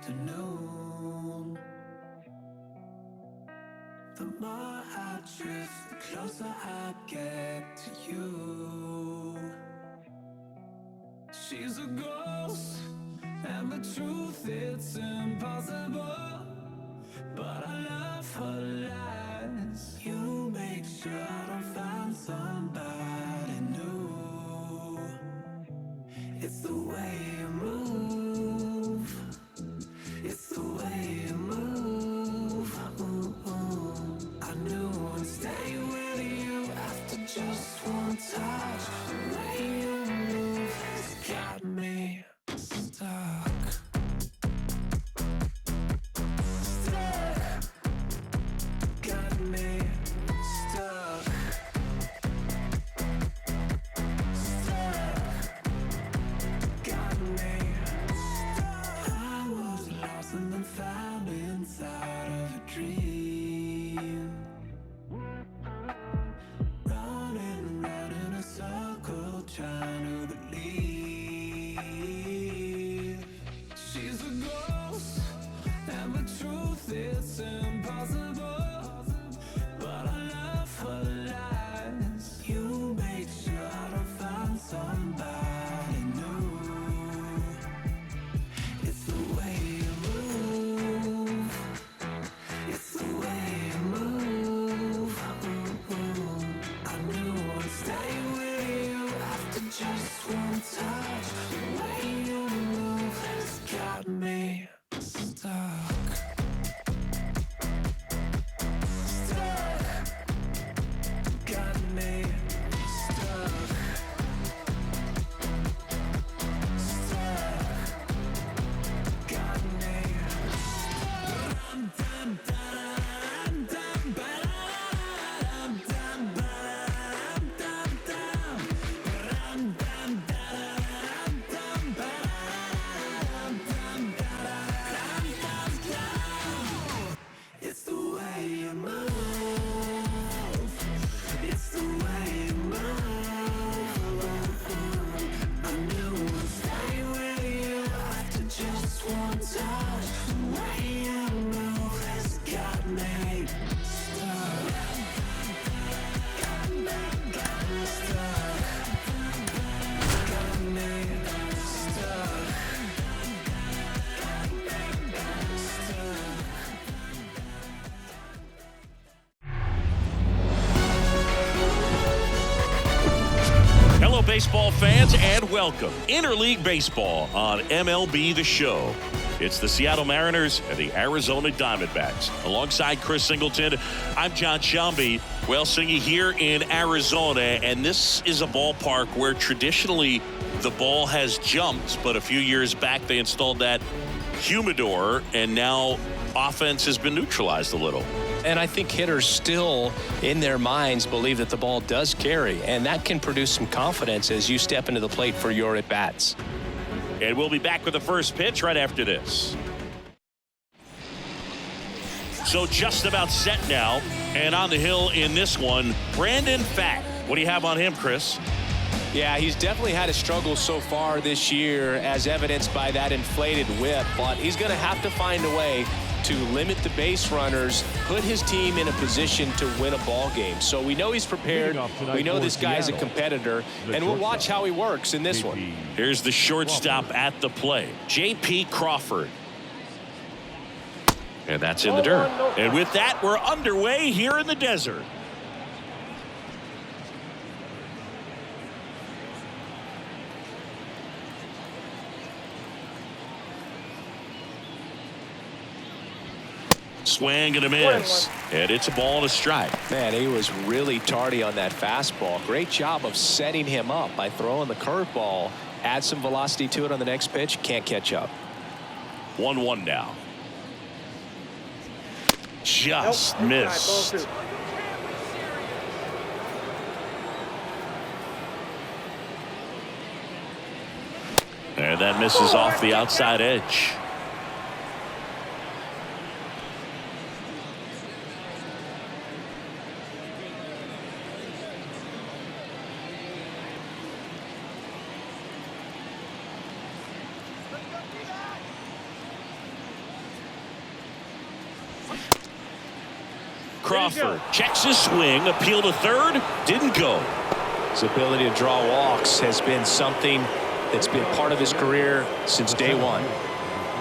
afternoon. The more I drift, the closer I get to you. She's a ghost, and the truth, it's impossible. But I love her lies. You make sure I don't find somebody new. It's the way you move. It's the way you move. I knew I'd stay with you after just one touch. The way you move has got me stuck. Got me stuck. Got me stuck. I was lost and then found inside of a dream. Running round in a circle, trying to believe. She's a ghost, and the truth is impossible. But I love her lies. You make sure I don't find somebody new. It's the way you move. It's the way you move. I knew I'd stay with you after just one touch. The way you move has got me stuck. Stuck. Got me stuck. Stuck. Got me. Dum dum dum dum dum dum dum dum dum dum dum dum. It's the way you move. It's the way you move. I knew I'd stay with you after just one touch. The way you move has got me stuck. Got me stuck. Got me stuck. Hello, baseball fans, and welcome. Interleague Baseball on MLB The Show. It's the Seattle Mariners and the Arizona Diamondbacks. Alongside Chris Singleton, I'm John Shambi. Well, Singy here in Arizona, and this is a ballpark where traditionally the ball has jumped, but a few years back they installed that humidor, and now offense has been neutralized a little. And I think hitters still, in their minds, believe that the ball does carry, and that can produce some confidence as you step into the plate for your at-bats. And we'll be back with the first pitch right after this. So just about set now, and on the hill in this one, Brandon Pfaadt. What do you have on him, Chris? Yeah, he's definitely had a struggle so far this year, as evidenced by that inflated whip, but he's going to have to find a way to limit the base runners, put his team in a position to win a ball game. So we know he's prepared. We know this guy's a competitor, and we'll watch how he works in this one. Here's the shortstop at the plate, J.P. Crawford. And that's in the dirt. And with that, we're underway here in the desert. Swing and a miss. And it's a ball and a strike. Man, he was really tardy on that fastball. Great job of setting him up by throwing the curveball. Add some velocity to it on the next pitch. Can't catch up. 1-1 now. Just missed. And that misses off the outside edge. Crawford checks his swing, appeal to third, didn't go. His ability to draw walks has been something that's been part of his career since day one.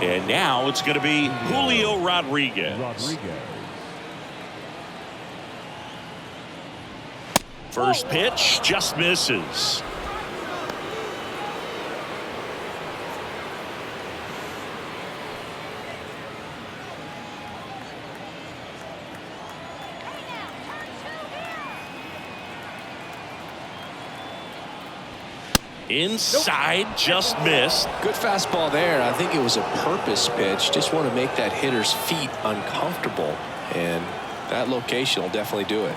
And now it's going to be Julio Rodriguez. First pitch just misses. Inside, just missed. Good fastball there. I think it was a purpose pitch. Just want to make that hitter's feet uncomfortable, and that location will definitely do it.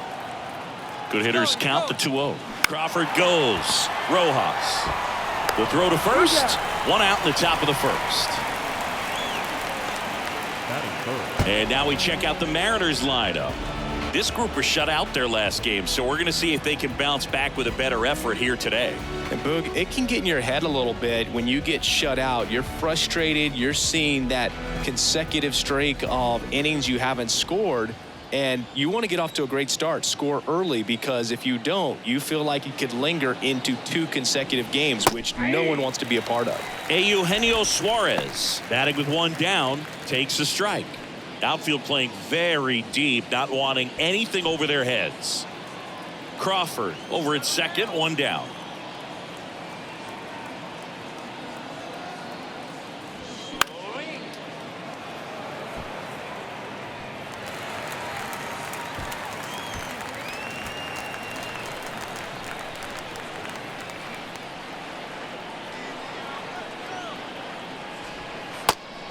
Good hitters count the 2-0. Crawford goes. Rojas. The throw to first. One out in the top of the first. And now we check out the Mariners lineup. This group was shut out their last game, so we're going to see if they can bounce back with a better effort here today. And Boog, it can get in your head a little bit when you get shut out. You're frustrated. You're seeing that consecutive streak of innings you haven't scored, and you want to get off to a great start, score early, because if you don't, you feel like it could linger into 2 consecutive games, which no one wants to be a part of. Eugenio Suarez, batting with 1 down, takes a strike. Outfield playing very deep, not wanting anything over their heads. Crawford over at second, 1 down.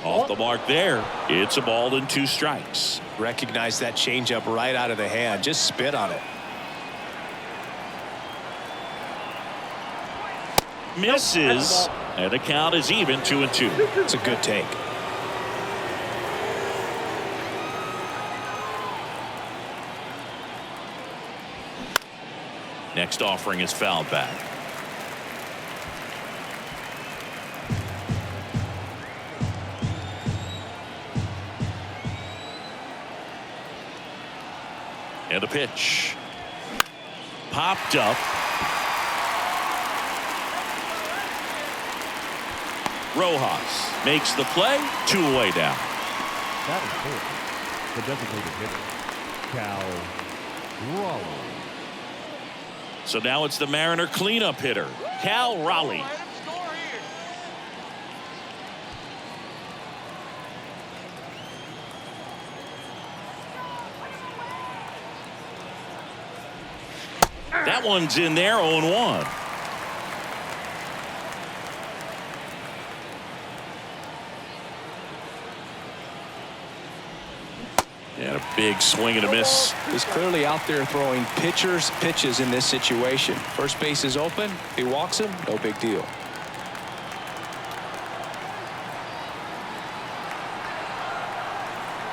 Off the mark there. It's a ball and 2 strikes. Recognize that changeup right out of the hand. Just spit on it. Misses. And the count is even, 2-2. It's a good take. Next offering is fouled back. And a pitch. Popped up. Rojas makes the play. 2 away down. That is 4. The designated hitter, Cal Raleigh. So now it's the Mariner cleanup hitter, Cal Raleigh. That one's in there, 0-1. And a big swing and a miss. He's clearly out there throwing pitches in this situation. First base is open. If he walks him, no big deal.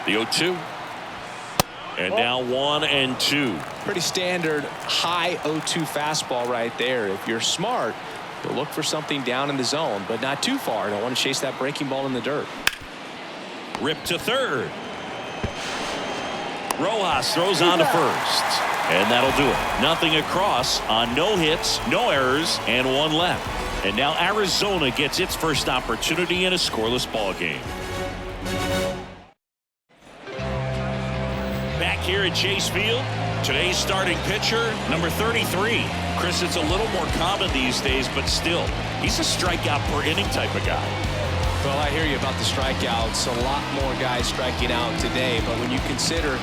The 0-2. And now 1-2. Pretty standard high 0-2 fastball right there. If you're smart, you'll look for something down in the zone, but not too far. Don't want to chase that breaking ball in the dirt. Ripped to third. Rojas throws on to first. And that'll do it. Nothing across on no hits, no errors, and 1 left. And now Arizona gets its first opportunity in a scoreless ball game. Back here at Chase Field, today's starting pitcher, number 33. Chris, it's a little more common these days, but still, he's a strikeout per inning type of guy. Well, I hear you about the strikeouts. A lot more guys striking out today, but when you consider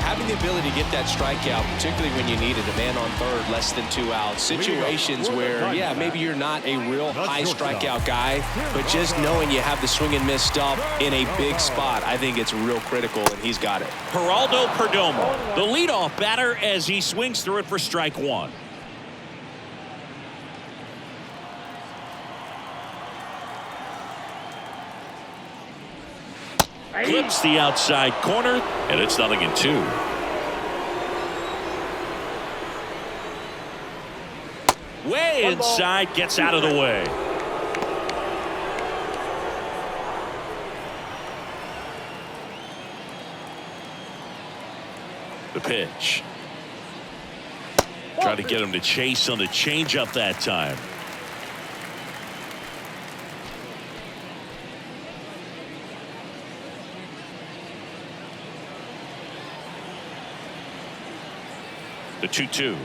having the ability to get that strikeout, particularly when you need it, a man on third, less than 2 outs, situations where, yeah, maybe you're not a real high strikeout guy, but just knowing you have the swing and miss stuff in a big spot, I think it's real critical, and he's got it. Geraldo Perdomo, the leadoff batter, as he swings through it for strike 1. Clips the outside corner, and it's 0-2. Way inside, gets out of the way. The pitch. Try to get him to chase on the changeup that time. The 2-2.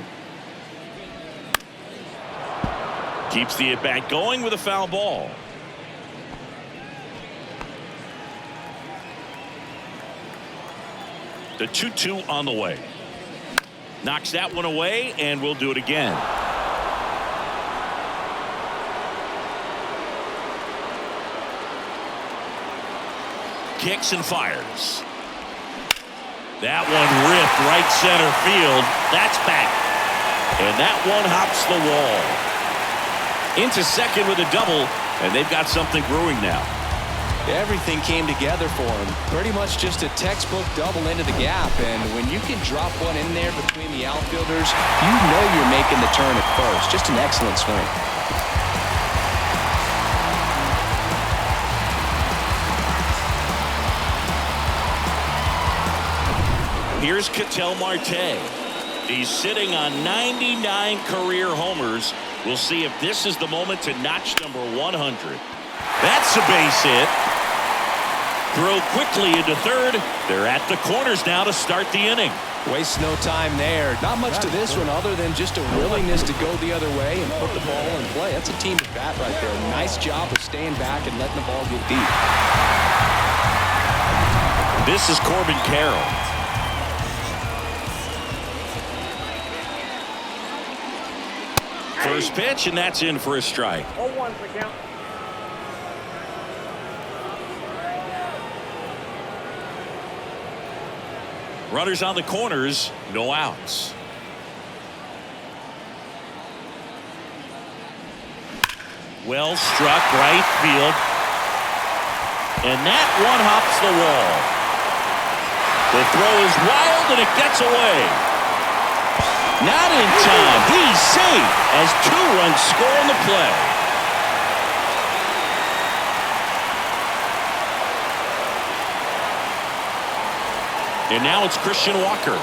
Keeps the at-bat going with a foul ball. The 2-2 on the way. Knocks that one away, and we'll do it again. Kicks and fires. That one ripped right center field. That's back. And that one hops the wall. Into second with a double, and they've got something brewing now. Everything came together for him. Pretty much just a textbook double into the gap. And when you can drop one in there between the outfielders, you know you're making the turn at first. Just an excellent swing. Here's Ketel Marte. He's sitting on 99 career homers. We'll see if this is the moment to notch number 100. That's a base hit. Throw quickly into third. They're at the corners now to start the inning. Wastes no time there. Not much to this one other than just a willingness to go the other way and put the ball in play. That's a team at bat right there. Nice job of staying back and letting the ball get deep. This is Corbin Carroll. First pitch, and that's in for a strike. 0-1 for count. Runners on the corners, no outs. Well struck right field. And that one hops the wall. The throw is wild and it gets away. Not in time. He's safe as 2 runs score on the play. And now it's Christian Walker.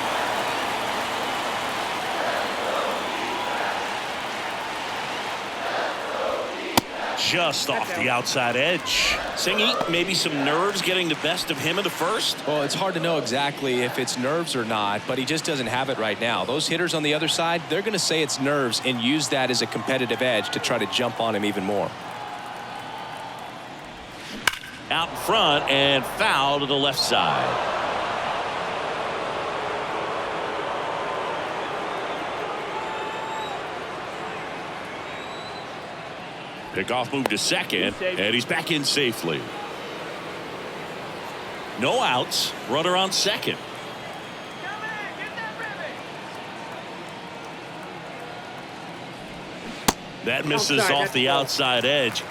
Just off the outside edge. Singy, maybe some nerves getting the best of him in the first? Well, it's hard to know exactly if it's nerves or not, but he just doesn't have it right now. Those hitters on the other side, they're going to say it's nerves and use that as a competitive edge to try to jump on him even more. Out in front and foul to the left side. Pickoff move to second, and he's back in safely. No outs, runner on second. That misses off the outside edge.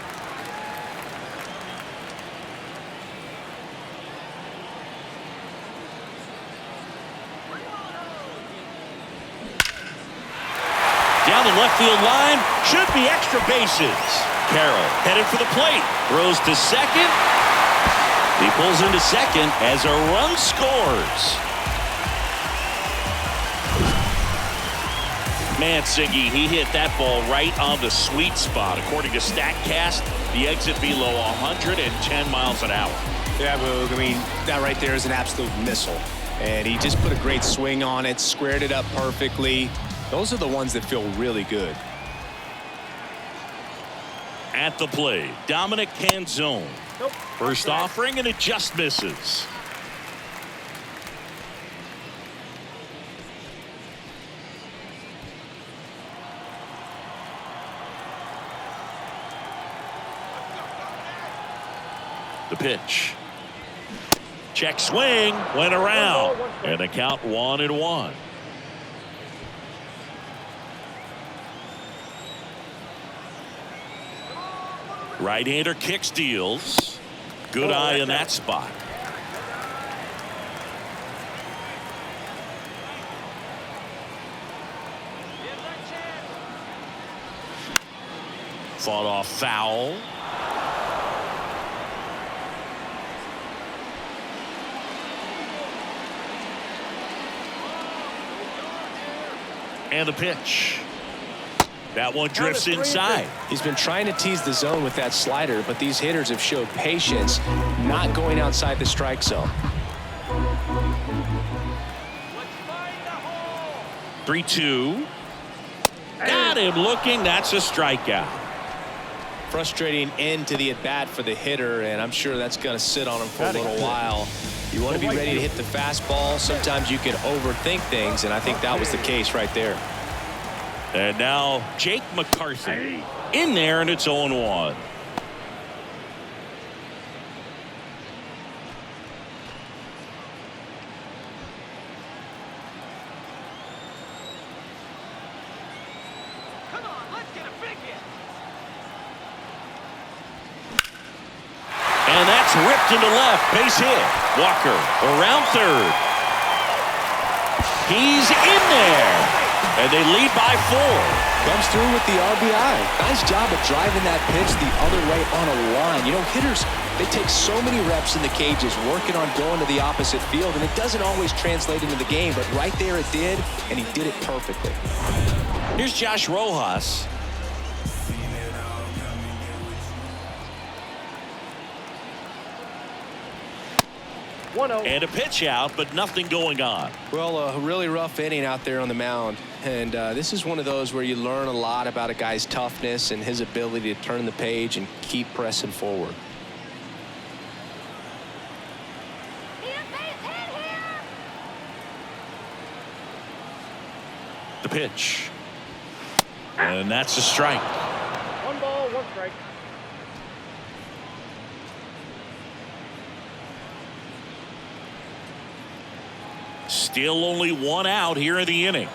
Down the left field line, should be extra bases. Carroll headed for the plate, throws to second. He pulls into second as a run scores. Man, Siggy, he hit that ball right on the sweet spot. According to StatCast, the exit below 110 miles an hour. Yeah, Boog, I mean, that right there is an absolute missile. And he just put a great swing on it, squared it up perfectly. Those are the ones that feel really good. At the plate, Dominic Canzone. Nope. First offering, and it just misses. The pitch. Check swing, went around, and the count 1-1. Right-hander kicks, deals. Good eye in that spot. Fought off foul. And the pitch. That one drifts inside. He's been trying to tease the zone with that slider, but these hitters have showed patience, not going outside the strike zone. 3-2. Got him looking. That's a strikeout. Frustrating end to the at-bat for the hitter, and I'm sure that's going to sit on him for a little while. You want to be ready to hit the fastball. Sometimes you can overthink things, and I think that was the case right there. And now Jake McCarthy in there, and it's 0-1. And that's ripped into left. Base hit. Walker around third. He's in there. And they lead by 4. Comes through with the RBI. Nice job of driving that pitch the other way on a line. You know, hitters, they take so many reps in the cages working on going to the opposite field, and it doesn't always translate into the game, but right there it did, and he did it perfectly. Here's Josh Rojas. And a pitch out, but nothing going on. Well, a really rough inning out there on the mound. And this is one of those where you learn a lot about a guy's toughness and his ability to turn the page and keep pressing forward. The pitch. And that's a strike. 1 ball, 1 strike. Still only 1 out here in the inning.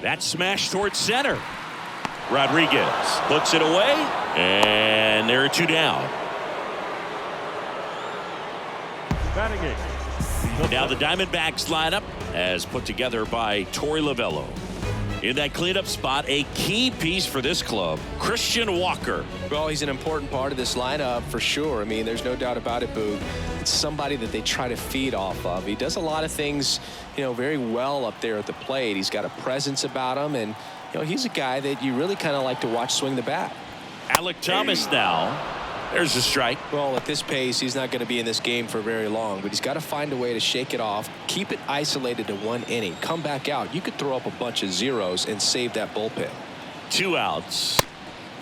That smash towards center. Rodriguez puts it away, and there are 2 down. Batting eighth. Now the Diamondbacks lineup as put together by Torey Lovullo. In that cleanup spot, a key piece for this club, Christian Walker. Well, he's an important part of this lineup for sure. I mean, there's no doubt about it, Boog. It's somebody that they try to feed off of. He does a lot of things, you know, very well up there at the plate. He's got a presence about him, and, you know, he's a guy that you really kind of like to watch swing the bat. Alec Thomas now. There's a strike. Well, at this pace, he's not going to be in this game for very long, but he's got to find a way to shake it off, keep it isolated to 1 inning, come back out. You could throw up a bunch of zeros and save that bullpen. 2 outs.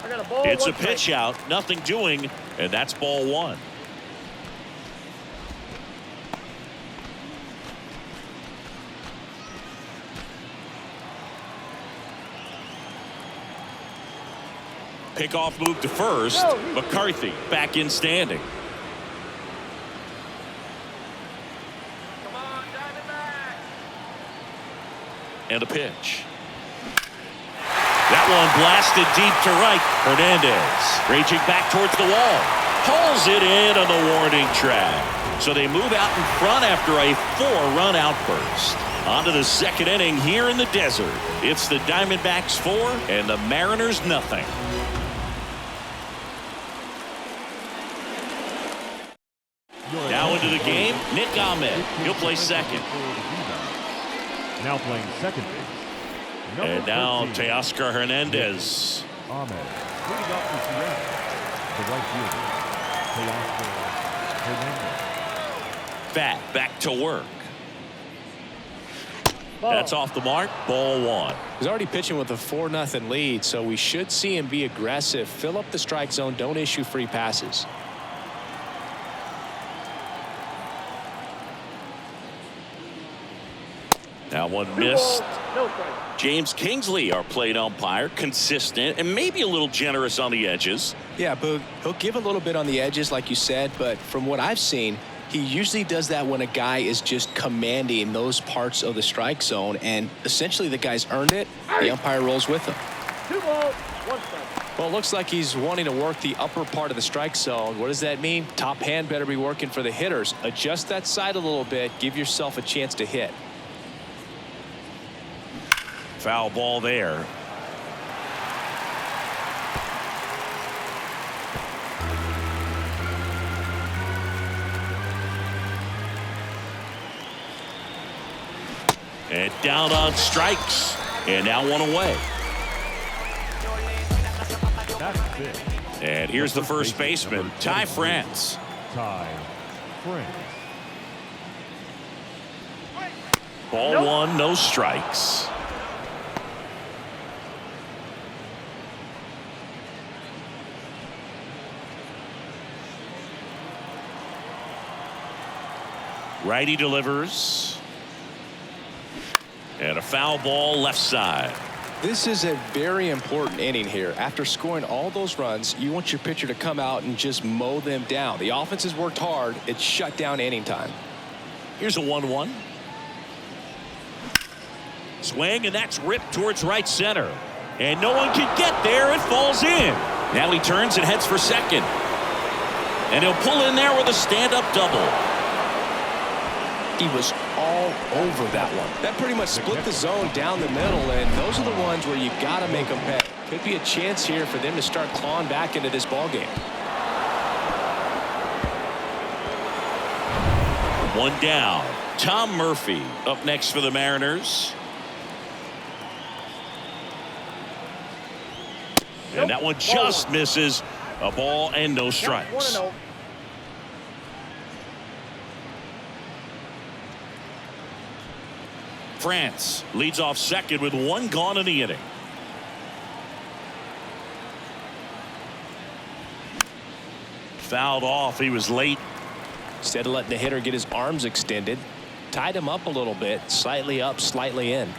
I got a ball, It's a 1 strike. pitch out, nothing doing, and that's ball 1. Pickoff move to first. McCarthy back in standing. Come on, Diamondbacks. And a pitch. That one blasted deep to right. Hernandez raging back towards the wall. Pulls it in on the warning track. So they move out in front after a 4-run outburst. On to the 2nd inning here in the desert. It's the Diamondbacks 4 and the Mariners nothing. Now into the game, Nick Ahmed. He'll play second. Now playing second base. Number And now 13, Teoscar Hernandez. Ahmed. Leading off for Seattle, the right fielder, Teoscar Hernandez. Pfaadt back to work. Ball. That's off the mark. Ball 1. He's already pitching with a 4-0 lead, so we should see him be aggressive, fill up the strike zone, don't issue free passes. That one missed. No strike. James Kingsley, our plate umpire, consistent and maybe a little generous on the edges. Yeah, Boog, he'll give a little bit on the edges, like you said, but from what I've seen, he usually does that when a guy is just commanding those parts of the strike zone, and essentially the guy's earned it. The umpire rolls with him. 2 balls, 1 strike. Well, it looks like he's wanting to work the upper part of the strike zone. What does that mean? Top hand better be working for the hitters. Adjust that side a little bit. Give yourself a chance to hit. Foul ball there. And down on strikes. And now one away. That's it. And here's the first baseman, Pfaadt. France. Ball one, no strikes. Righty delivers. And a foul ball left side. This is a very important inning here. After scoring all those runs, you want your pitcher to come out and just mow them down. The offense has worked hard. It's shut down inning time. Here's a 1-1. Swing, and that's ripped towards right center. And no one can get there. It falls in. Now he turns and heads for second. And he'll pull in there with a stand-up double. He was all over that one. That pretty much split the zone down the middle, and those are the ones where you got to make them pay. Could be a chance here for them to start clawing back into this ball game. One down. Tom Murphy up next for the Mariners. And that one just misses. A ball and no strikes. France leads off second with one gone in the inning. Fouled off. He was late. Instead of letting the hitter get his arms extended, tied him up a little bit, slightly up, slightly in.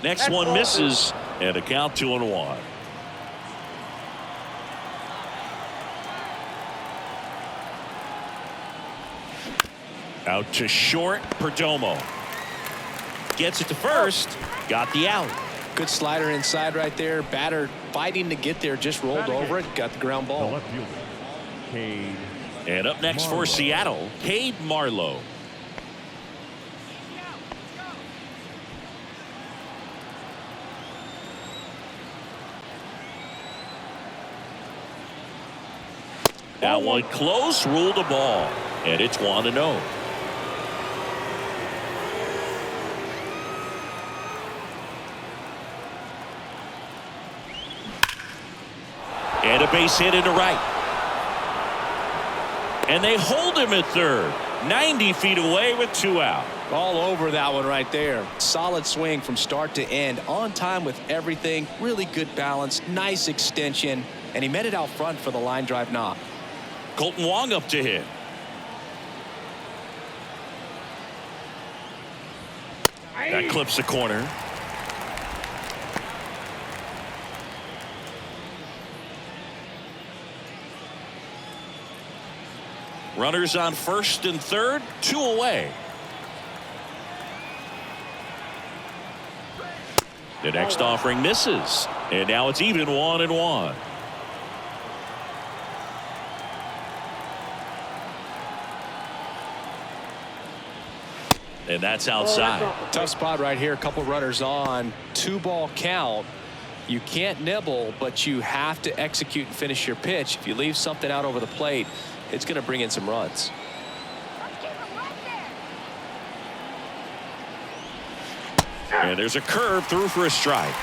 Next one misses, and a count 2-1. Out to short. Perdomo gets it to first. Got the out. Good slider inside right there. Batter fighting to get there, just rolled over it. Got the ground The ball. left fielder, Cade. And up next for Seattle, Cade Marlowe. That one close, ruled a ball, and it's 1-0. And a base hit into right. And they hold him at third. 90 feet away with 2 out. All over that one right there. Solid swing from start to end. On time with everything. Really good balance. Nice extension. And he met it out front for the line drive knock. Colton Wong up to hit. That clips the corner. Runners on first and third, 2 away. The next offering misses, and now it's even 1-1. And that's outside. Tough spot right here. A couple runners on. 2-ball count. You can't nibble, but you have to execute and finish your pitch. If you leave something out over the plate, it's going to bring in some runs. And there's a curve through for a strike.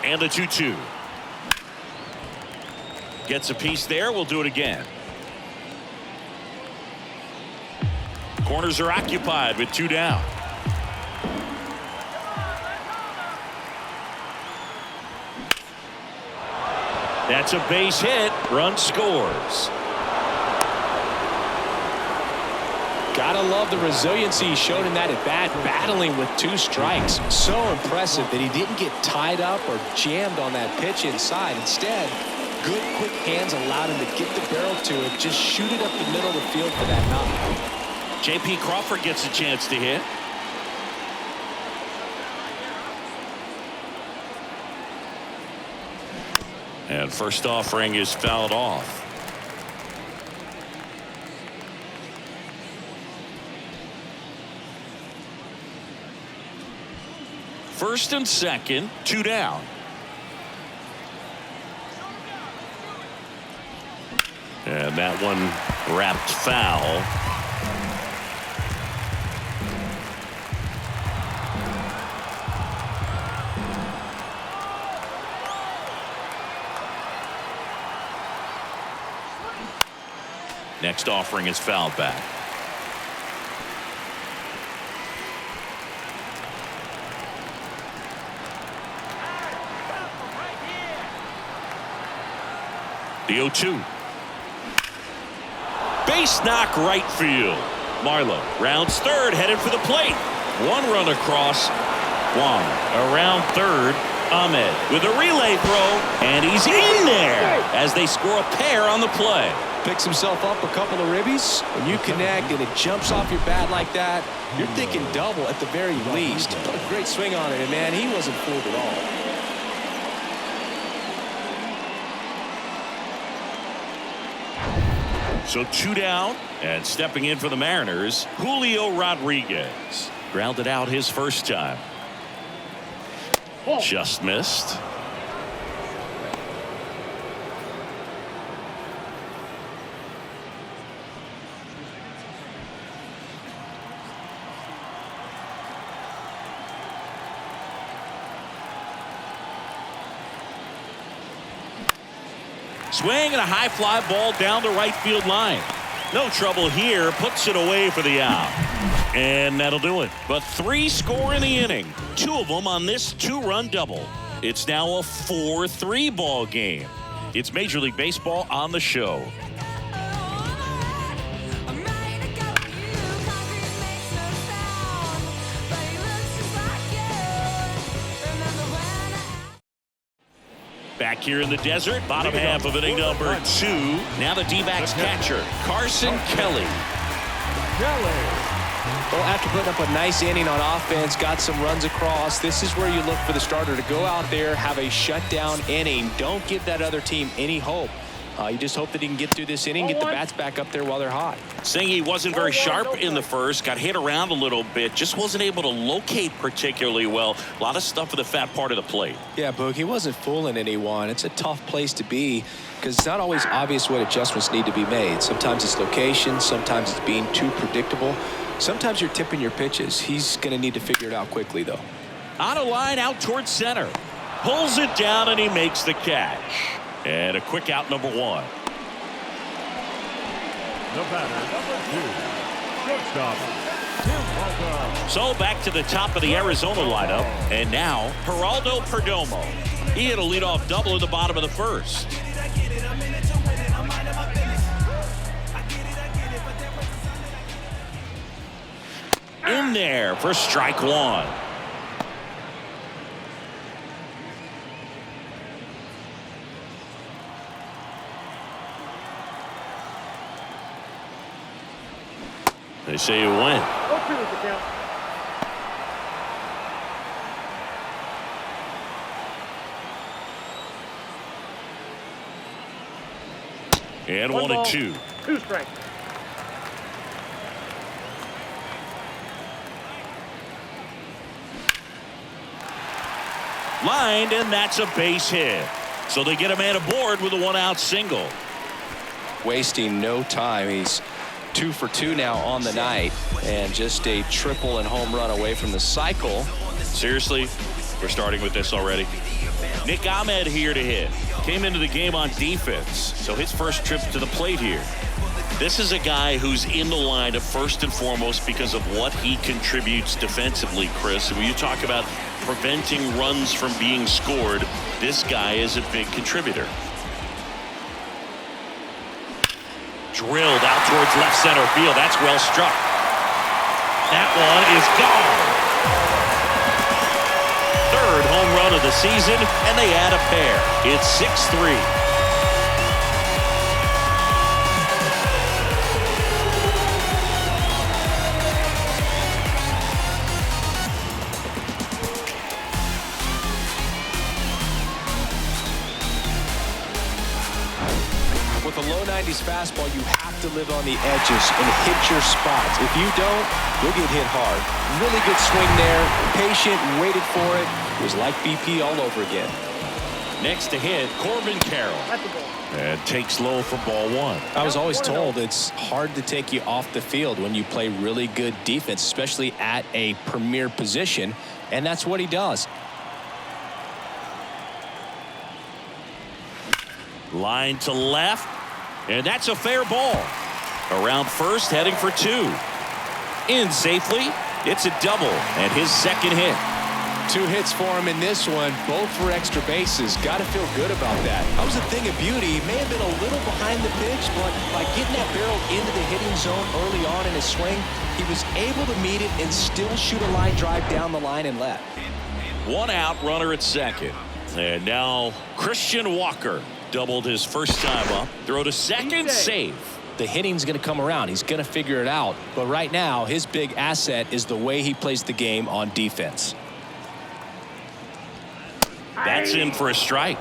And the 2-2. Gets a piece there. We'll do it again. Corners are occupied with 2 down. That's a base hit. Run scores. Gotta love the resiliency he showed in that at bat, battling with 2 strikes. So impressive that he didn't get tied up or jammed on that pitch inside. Instead, good quick hands allowed him to get the barrel to it, just shoot it up the middle of the field for that knock. J.P. Crawford gets a chance to hit. And first offering is fouled off. First and second, 2 down. And that one wrapped foul. Next offering is fouled back. The 0-2. Base knock right field. Marlowe rounds third, headed for the plate. One run across. Wong around third. Ahmed with a relay throw, and he's in there as they score a pair on the play. Picks himself up a couple of ribbies. When you connect and it jumps off your bat like that, you're thinking double at the very least. What a great swing on it, and man, he wasn't fooled at all. So 2 down, and stepping in for the Mariners, Julio Rodriguez. Grounded out his first time. Just missed. Swing and a high fly ball down the right field line. No trouble here. Puts it away for the out. And that'll do it. But 3 score in the inning. 2 of them on this 2-run double. It's now a 4-3 ball game. It's Major League Baseball on the show. Back here in the desert, bottom half of inning number 2. Now the D-backs catcher, Carson Kelly. Well, after putting up a nice inning on offense, got some runs across, this is where you look for the starter to go out there, have a shutdown inning. Don't give that other team any hope. You just hope that he can get through this inning, get the bats back up there while they're hot. Saying he wasn't very sharp in the first, got hit around a little bit, just wasn't able to locate particularly well. A lot of stuff for the fat part of the plate. Yeah, Boog, he wasn't fooling anyone. It's a tough place to be because it's not always obvious what adjustments need to be made. Sometimes it's location, sometimes it's being too predictable. Sometimes you're tipping your pitches. He's going to need to figure it out quickly, though. On a line out towards center. Pulls it down and he makes the catch. And a quick out, number 1. The batter, number 2, shortstop. So back to the top of the Arizona lineup. And now, Geraldo Perdomo. He hit a leadoff double at the bottom of the first. In there for strike 1. They say you win. 0-2 is the count. And 1-2. 2 strikes. Lined, and that's a base hit. So they get a man aboard with a 1-out single. Wasting no time. He's 2 for 2 now on the night, and just a triple and home run away from the cycle. Seriously, we're starting with this already. Nick Ahmed here to hit. Came into the game on defense, so his first trip to the plate here. This is a guy who's in the lineup first and foremost because of what he contributes defensively, Chris. And when you talk about preventing runs from being scored, this guy is a big contributor. Drilled out towards left center field. That's well struck. That one is gone. Third home run of the season, and they add a pair. It's 6-3. low 90s fastball, you have to live on the edges and hit your spots. If you don't, you'll get hit hard. Really good swing there. Patient, waited for it. It was like BP all over again. Next to hit, Corbin Carroll. That's the ball. And takes low for ball one. I was always told it's hard to take you off the field when you play really good defense, especially at a premier position, and that's what he does. Line to left, and that's a fair ball. Around first, heading for two. In safely, it's a double, and his second hit. 2 hits for him in this one, both for extra bases. Got to feel good about that. That was a thing of beauty. He may have been a little behind the pitch, but by getting that barrel into the hitting zone early on in his swing, he was able to meet it and still shoot a line drive down the line and left. 1 out, runner at second. And now Christian Walker doubled his first time up. Throw to second, save. The hitting's going to come around. He's going to figure it out. But right now, his big asset is the way he plays the game on defense. That's in for a strike.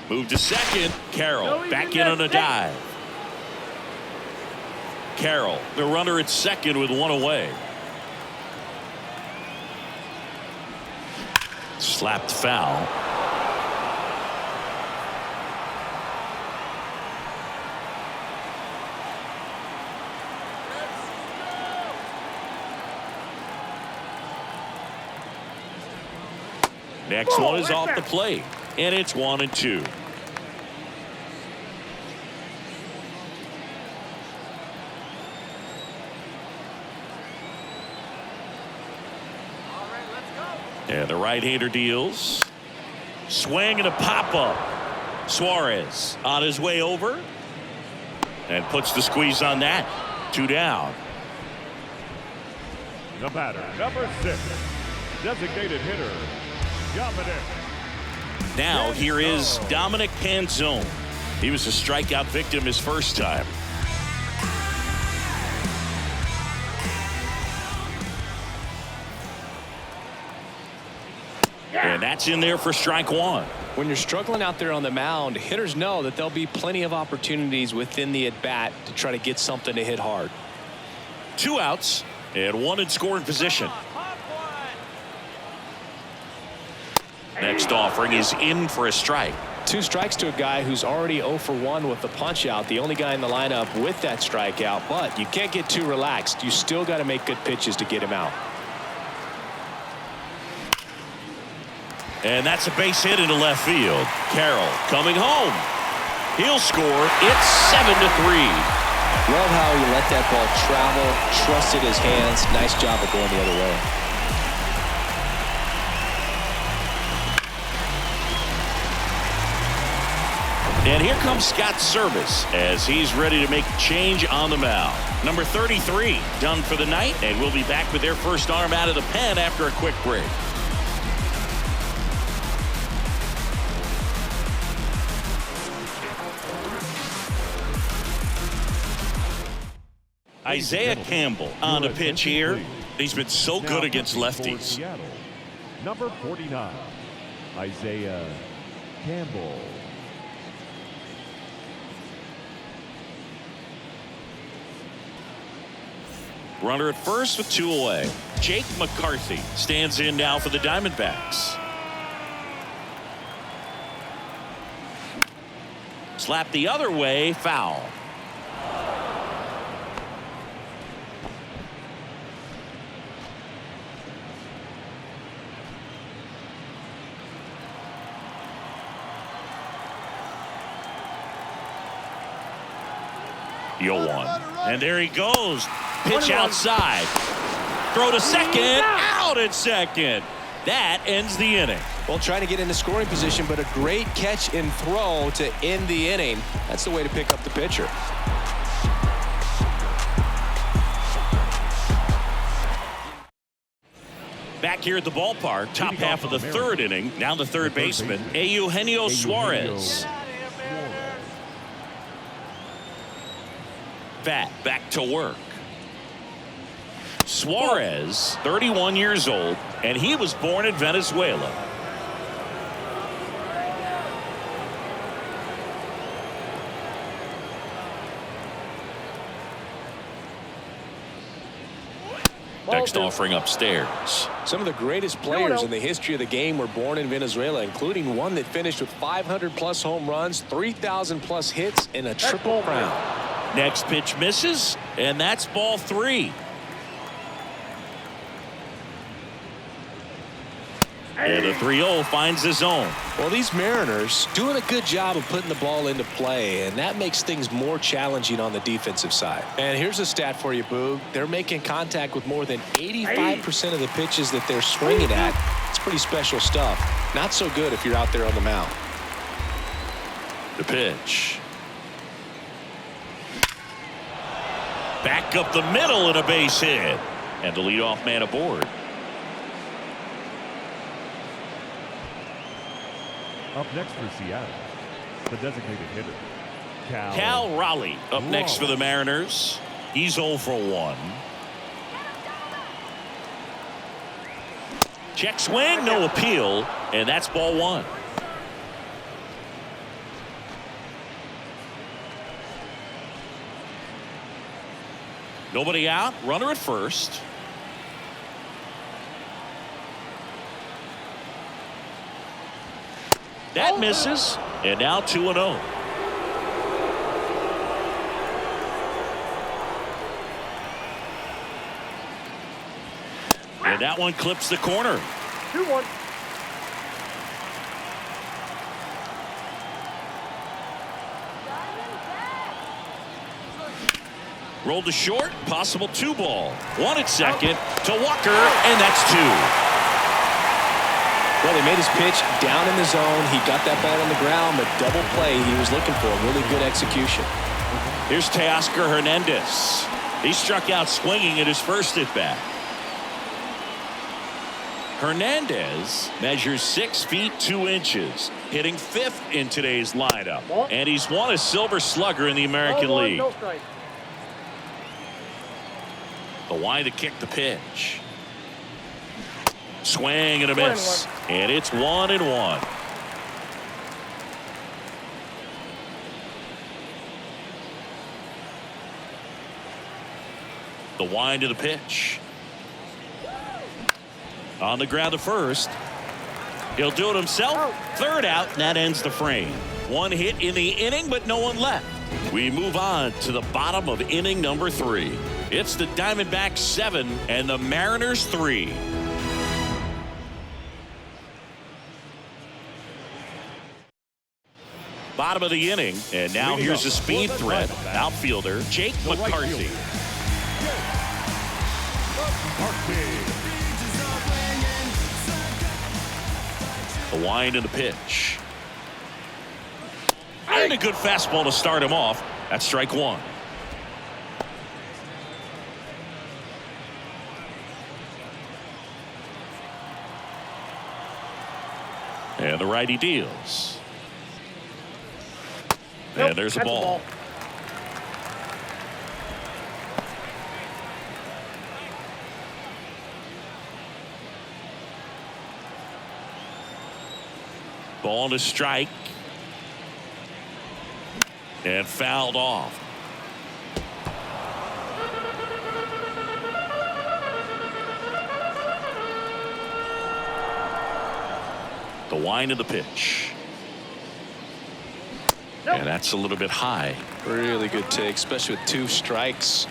Move to second. Carroll back in on a dive. Carroll, the runner at second with 1 away. Slapped foul. Next one is off the plate, and it's 1-2. And the right-hander deals. Swing and a pop-up. Suarez on his way over. And puts the squeeze on that. 2 down. The batter, number 6, designated hitter, Dominic. Now here is Dominic Canzone. He was a strikeout victim his first time. And that's in there for strike 1. When you're struggling out there on the mound, hitters know that there'll be plenty of opportunities within the at-bat to try to get something to hit hard. 2 outs and 1 in scoring position. Next offering is in for a strike. 2 strikes to a guy who's already 0 for 1 with the punch out. The only guy in the lineup with that strikeout, but you can't get too relaxed. You still got to make good pitches to get him out. And that's a base hit into left field. Carroll coming home. He'll score. It's 7-3. Love how he let that ball travel, trusted his hands. Nice job of going the other way. And here comes Scott Service as he's ready to make a change on the mound. Number 33 done for the night, and we'll be back with their first arm out of the pen after a quick break. Isaiah Campbell on a pitch here. He's been so good against lefties. Number 49, Isaiah Campbell. Runner at first with 2 away. Jake McCarthy stands in now for the Diamondbacks. Slap the other way, foul. Yoan. And there he goes. Pitch outside. Throw to second. Out at second. That ends the inning. Well, trying to get into scoring position, but a great catch and throw to end the inning. That's the way to pick up the pitcher. Back here at the ballpark, top half of the 3rd inning. Now the third baseman, Eugenio Suarez. Pfaadt back to work. Suarez, 31 years old, and he was born in Venezuela. Next offering upstairs. Some of the greatest players in the history of the game were born in Venezuela, including one that finished with 500+ home runs, 3,000+ hits, and a triple crown. Next pitch misses, and that's ball 3. And the 3-0 finds the zone. Well, these Mariners doing a good job of putting the ball into play, and that makes things more challenging on the defensive side. And here's a stat for you, Boog. They're making contact with more than 85% of the pitches that they're swinging at. It's pretty special stuff. Not so good if you're out there on the mound. The pitch. Back up the middle and a base hit. And the leadoff man aboard. Up next for Seattle, the designated hitter, Cal Raleigh up next for the Mariners. He's 0 for 1. Check swing, no appeal, and that's ball 1. Nobody out, runner at first. That misses, and now 2-0. And that one clips the corner. 2-1. Rolled to short, possible 2 ball. 1 at second to Walker, and that's 2. Well, he made his pitch down in the zone. He got that ball on the ground, but double play he was looking for. Really good execution. Here's Teoscar Hernandez. He struck out swinging at his first at bat. Hernandez measures 6 feet 2 inches, hitting 5th in today's lineup, and he's won a Silver Slugger in the American League. No strike. The wind to kick the pitch. Swing and a miss, and it's 1-1. The wind to the pitch. On the ground to first. He'll do it himself. 3rd out, and that ends the frame. 1 hit in the inning, but no one left. We move on to the bottom of inning number 3. It's the Diamondbacks 7 and the Mariners 3. Bottom of the inning, and now here's a speed threat. Outfielder Jake McCarthy. The wind and the pitch. And a good fastball to start him off. That's strike 1. And the righty deals. And there's a ball. Ball to strike. And fouled off. The wind of the pitch. And that's a little bit high. Really good take, especially with 2 strikes.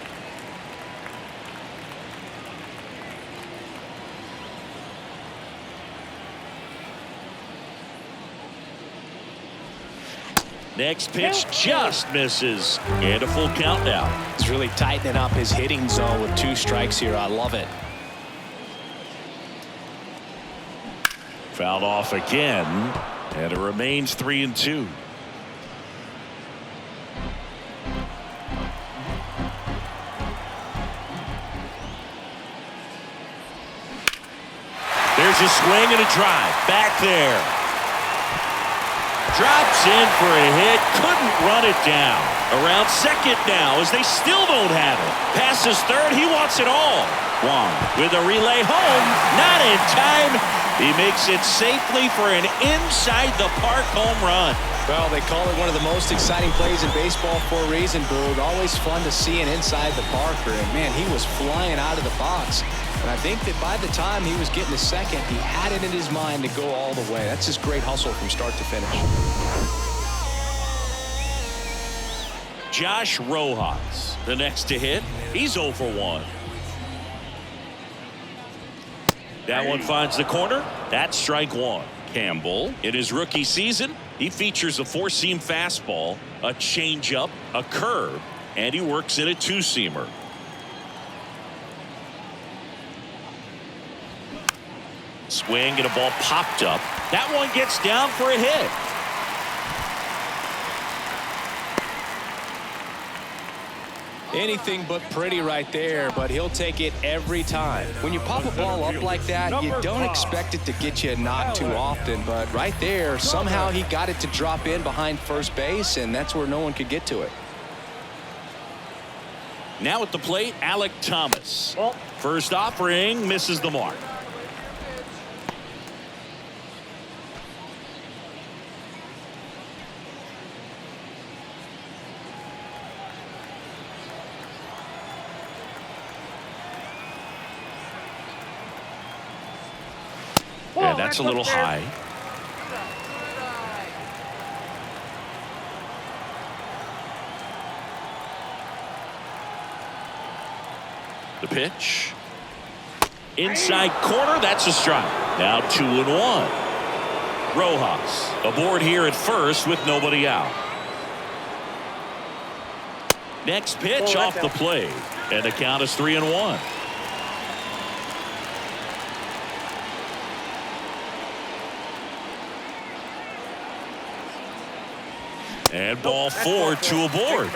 Next pitch just misses. And a full count now. He's really tightening up his hitting zone with 2 strikes here. I love it. Fouled off again. And it remains 3-2. There's a swing and a drive. Back there. Drops in for a hit. Couldn't run it down. Around second now as they still don't have it. Passes third. He wants it all. Juan with a relay home. Not in time. He makes it safely for an inside the park home run. Well, they call it one of the most exciting plays in baseball for a reason, Boog. Always fun to see an inside the parker. And, man, he was flying out of the box. And I think that by the time he was getting to second, he had it in his mind to go all the way. That's just great hustle from start to finish. Josh Rojas, the next to hit. He's 0 for 1. That one finds the corner. That's strike one. Campbell, in his rookie season, he features a four-seam fastball, a changeup, a curve, and he works in a two-seamer. Swing and a ball popped up. That one gets down for a hit. Anything but pretty right there, but he'll take it every time. When you pop a ball up like that, you don't expect it to get you a knock too often, but right there, somehow he got it to drop in behind first base, and that's where no one could get to it. Now at the plate, Alec Thomas. First offering misses the mark. Yeah, that's a little high. The pitch. Inside corner, that's a strike. Now 2-1. Rojas aboard here at first with nobody out. Next pitch off the plate. And the count is 3-1. And ball four, two aboard.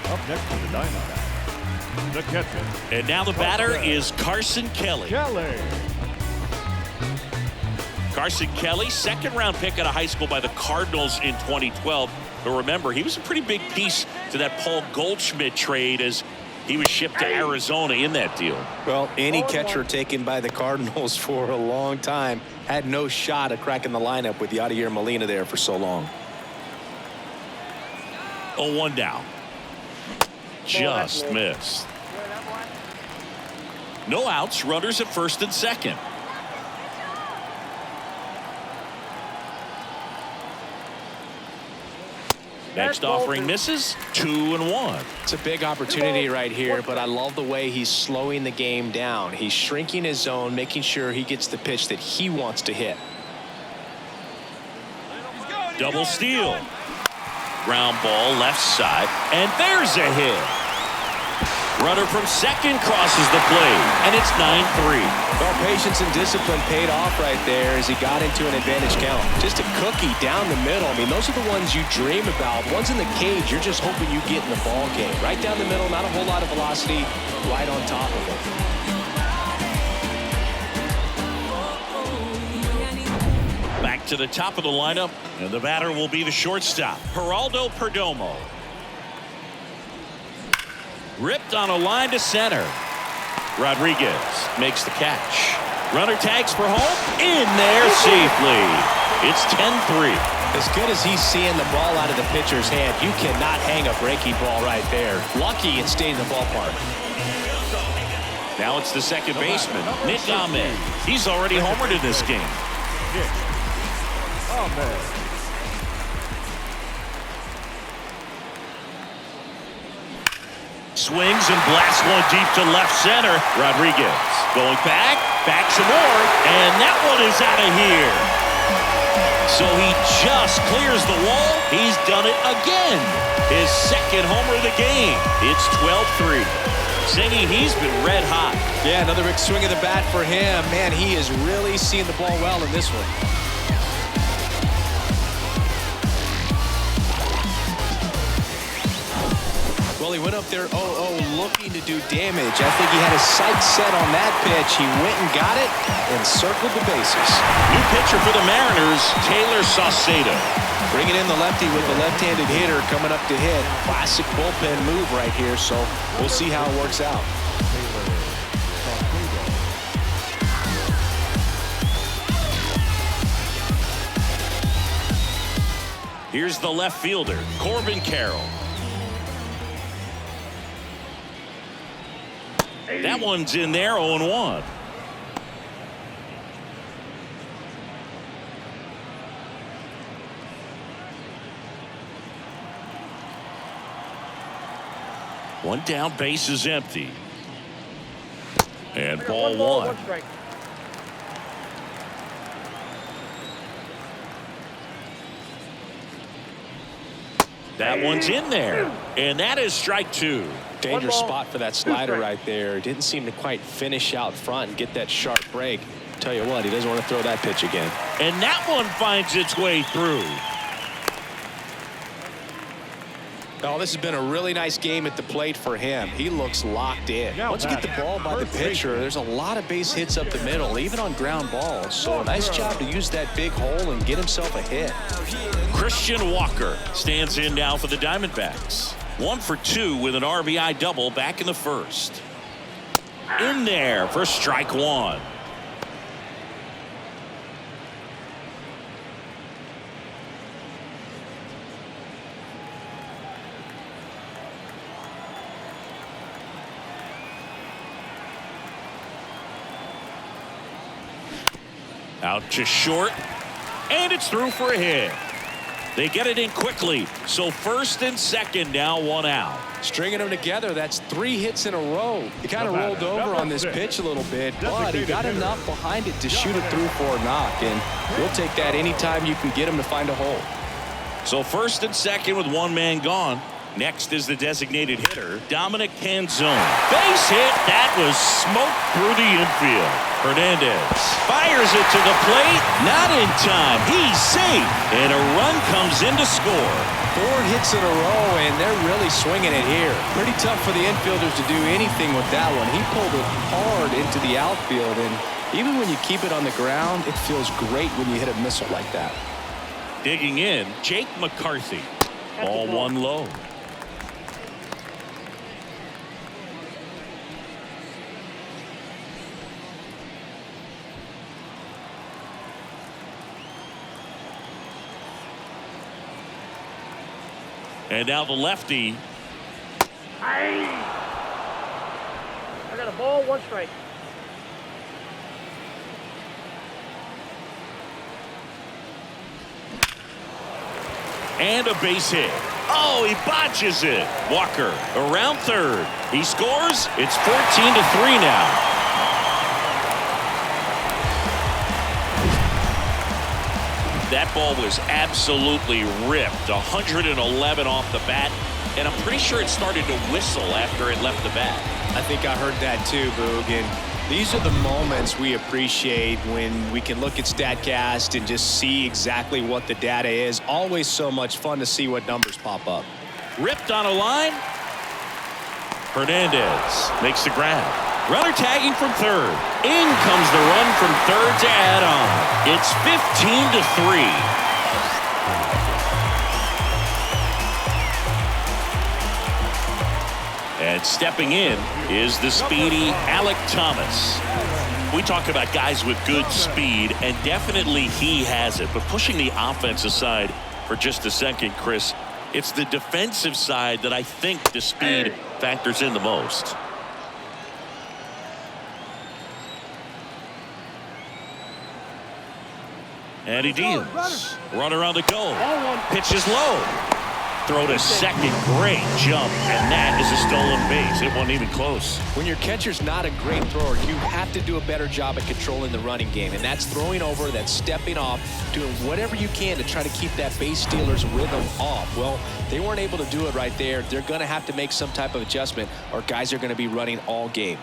Up next to the Diamondbacks, the catcher. And now the batter is Carson Kelly. Carson Kelly, second-round pick out of high school by the Cardinals in 2012. But remember, he was a pretty big piece to that Paul Goldschmidt trade as he was shipped to Arizona in that deal. Well, any catcher taken by the Cardinals for a long time had no shot at cracking the lineup with Yadier Molina there for so long. 0-1 down. Just missed. No outs, runners at first and second. Next offering misses. 2-1. It's a big opportunity right here, but I love the way he's slowing the game down. He's shrinking his zone, making sure he gets the pitch that he wants to hit. Double steal. Ground ball left side, and there's a hit. Runner from second crosses the plate, and it's 9-3. Well, patience and discipline paid off right there as he got into an advantage count. Just a cookie down the middle. I mean, those are the ones you dream about. Ones in the cage, you're just hoping you get in the ball game. Right down the middle, not a whole lot of velocity, right on top of it. Back to the top of the lineup, and the batter will be the shortstop, Geraldo Perdomo. Ripped on a line to center. Rodriguez makes the catch. Runner tags for home. In there safely. It's 10-3. As good as he's seeing the ball out of the pitcher's hand, you cannot hang a breaking ball right there. Lucky it stayed in the ballpark. Now it's the second baseman, Nick Ahmed. He's already homered in this game. Swings and blasts one deep to left center. Rodriguez going back some more, and that one is out of here. So he just clears the wall. He's done it again. His second homer of the game. It's 12-3. Zingy, he's been red hot. Yeah, another big swing of the bat for him. Man, he is really seeing the ball well in this one. Well, Well, he went up there 0-0 looking to do damage. I think he had his sights set on that pitch. He went and got it and circled the bases. New pitcher for the Mariners, Taylor Saucedo. Bringing in the lefty with the left-handed hitter coming up to hit. Classic bullpen move right here, so we'll see how it works out. Here's the left fielder, Corbin Carroll. That one's in there, 0-1. One down, base is empty. And ball one. One strike. That one's in there. And that is strike two. Dangerous spot for that slider right there. Didn't seem to quite finish out front and get that sharp break. Tell you what, he doesn't want to throw that pitch again. And that one finds its way through. Oh, this has been a really nice game at the plate for him. He looks locked in. Once you get the ball by the pitcher, there's a lot of base hits up the middle, even on ground balls. So a nice job to use that big hole and get himself a hit. Christian Walker stands in now for the Diamondbacks. 1 for 2 with an RBI double back in the first. In there for strike one. Out to short, and it's through for a hit. They get it in quickly, so first and second now, one out. Stringing them together, that's 3 hits in a row. He kind of rolled over on this pitch a little bit, but he got enough behind it to shoot it through for a knock, and we'll take that anytime you can get him to find a hole. So first and second with one man gone. Next is the designated hitter, Dominic Canzone. Base hit. That was smoked through the infield. Hernandez fires it to the plate. Not in time. He's safe. And a run comes in to score. 4 hits in a row, and they're really swinging it here. Pretty tough for the infielders to do anything with that one. He pulled it hard into the outfield, and even when you keep it on the ground, it feels great when you hit a missile like that. Digging in, Jake McCarthy. Ball one low. And now the lefty. I got a ball, 1 strike. And a base hit. Oh, he botches it. Walker around third. He scores. It's 14-3 now. That ball was absolutely ripped. 111 off the bat, and I'm pretty sure it started to whistle after it left the bat. I think I heard that too, Boog. And these are the moments we appreciate when we can look at StatCast and just see exactly what the data is. Always so much fun to see what numbers pop up. Ripped on a line. Hernandez makes the grab. Runner tagging from third. In comes the run from third to add on. It's 15-3. And stepping in is the speedy Alek Thomas. We talk about guys with good speed, and definitely he has it. But pushing the offense aside for just a second, Chris, it's the defensive side that I think the speed factors in the most. And he deals. Runner on the go. Pitch is low. Throw to second. Great jump. And that is a stolen base. It wasn't even close. When your catcher's not a great thrower, you have to do a better job at controlling the running game. And that's throwing over, that's stepping off, doing whatever you can to try to keep that base stealer's rhythm off. Well, they weren't able to do it right there. They're going to have to make some type of adjustment, or guys are going to be running all game.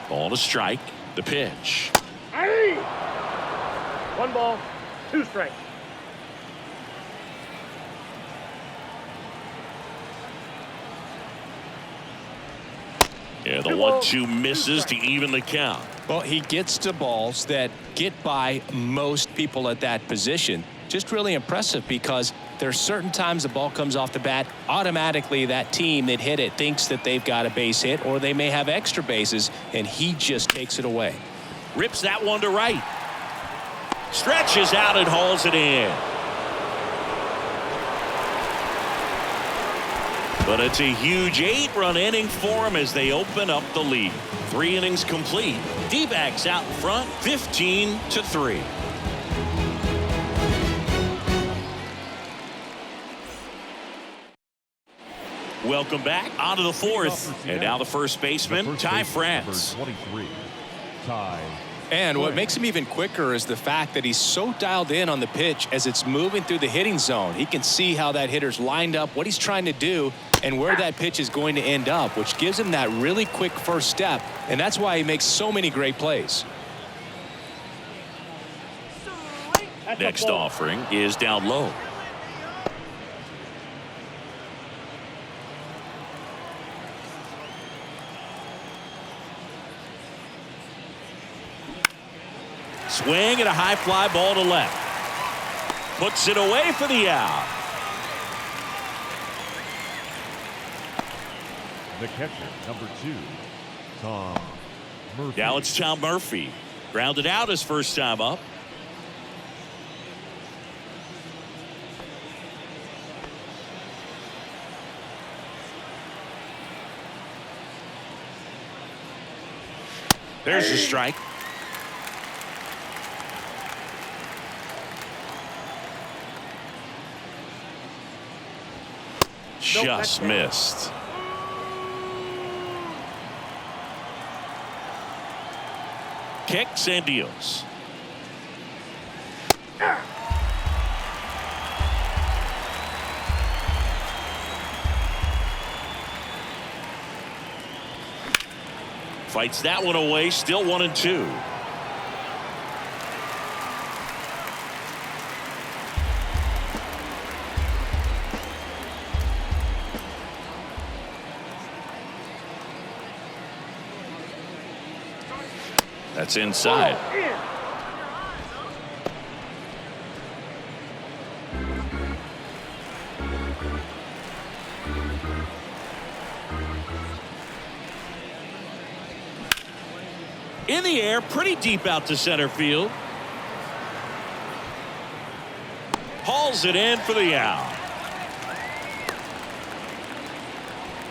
Ball to strike. The pitch. 1 ball, 2 strikes. Yeah, the 1-2 misses to even the count. Well, he gets to balls that get by most people at that position. Just really impressive because there's certain times the ball comes off the bat, automatically that team that hit it thinks that they've got a base hit or they may have extra bases, and he just takes it away. Rips that one to right. Stretches out and hauls it in. But it's a huge 8-run inning for him as they open up the lead. 3 innings complete. D-backs out in front, 15-3. Welcome back onto the 4th, and now the first baseman, Ty France. 23, Ty. And what makes him even quicker is the fact that he's so dialed in on the pitch as it's moving through the hitting zone. He can see how that hitter's lined up, what he's trying to do, and where that pitch is going to end up, which gives him that really quick first step, and that's why he makes so many great plays. Next offering is down low. Swing and a high fly ball to left. Puts it away for the out. The catcher, number 2, Tom Murphy. Now it's Tom Murphy. Grounded out his first time up. There's the strike. Just missed. Kicks and deals. Fights that one away. Still 1-2. That's inside. In the air, pretty deep out to center field. Hauls it in for the out.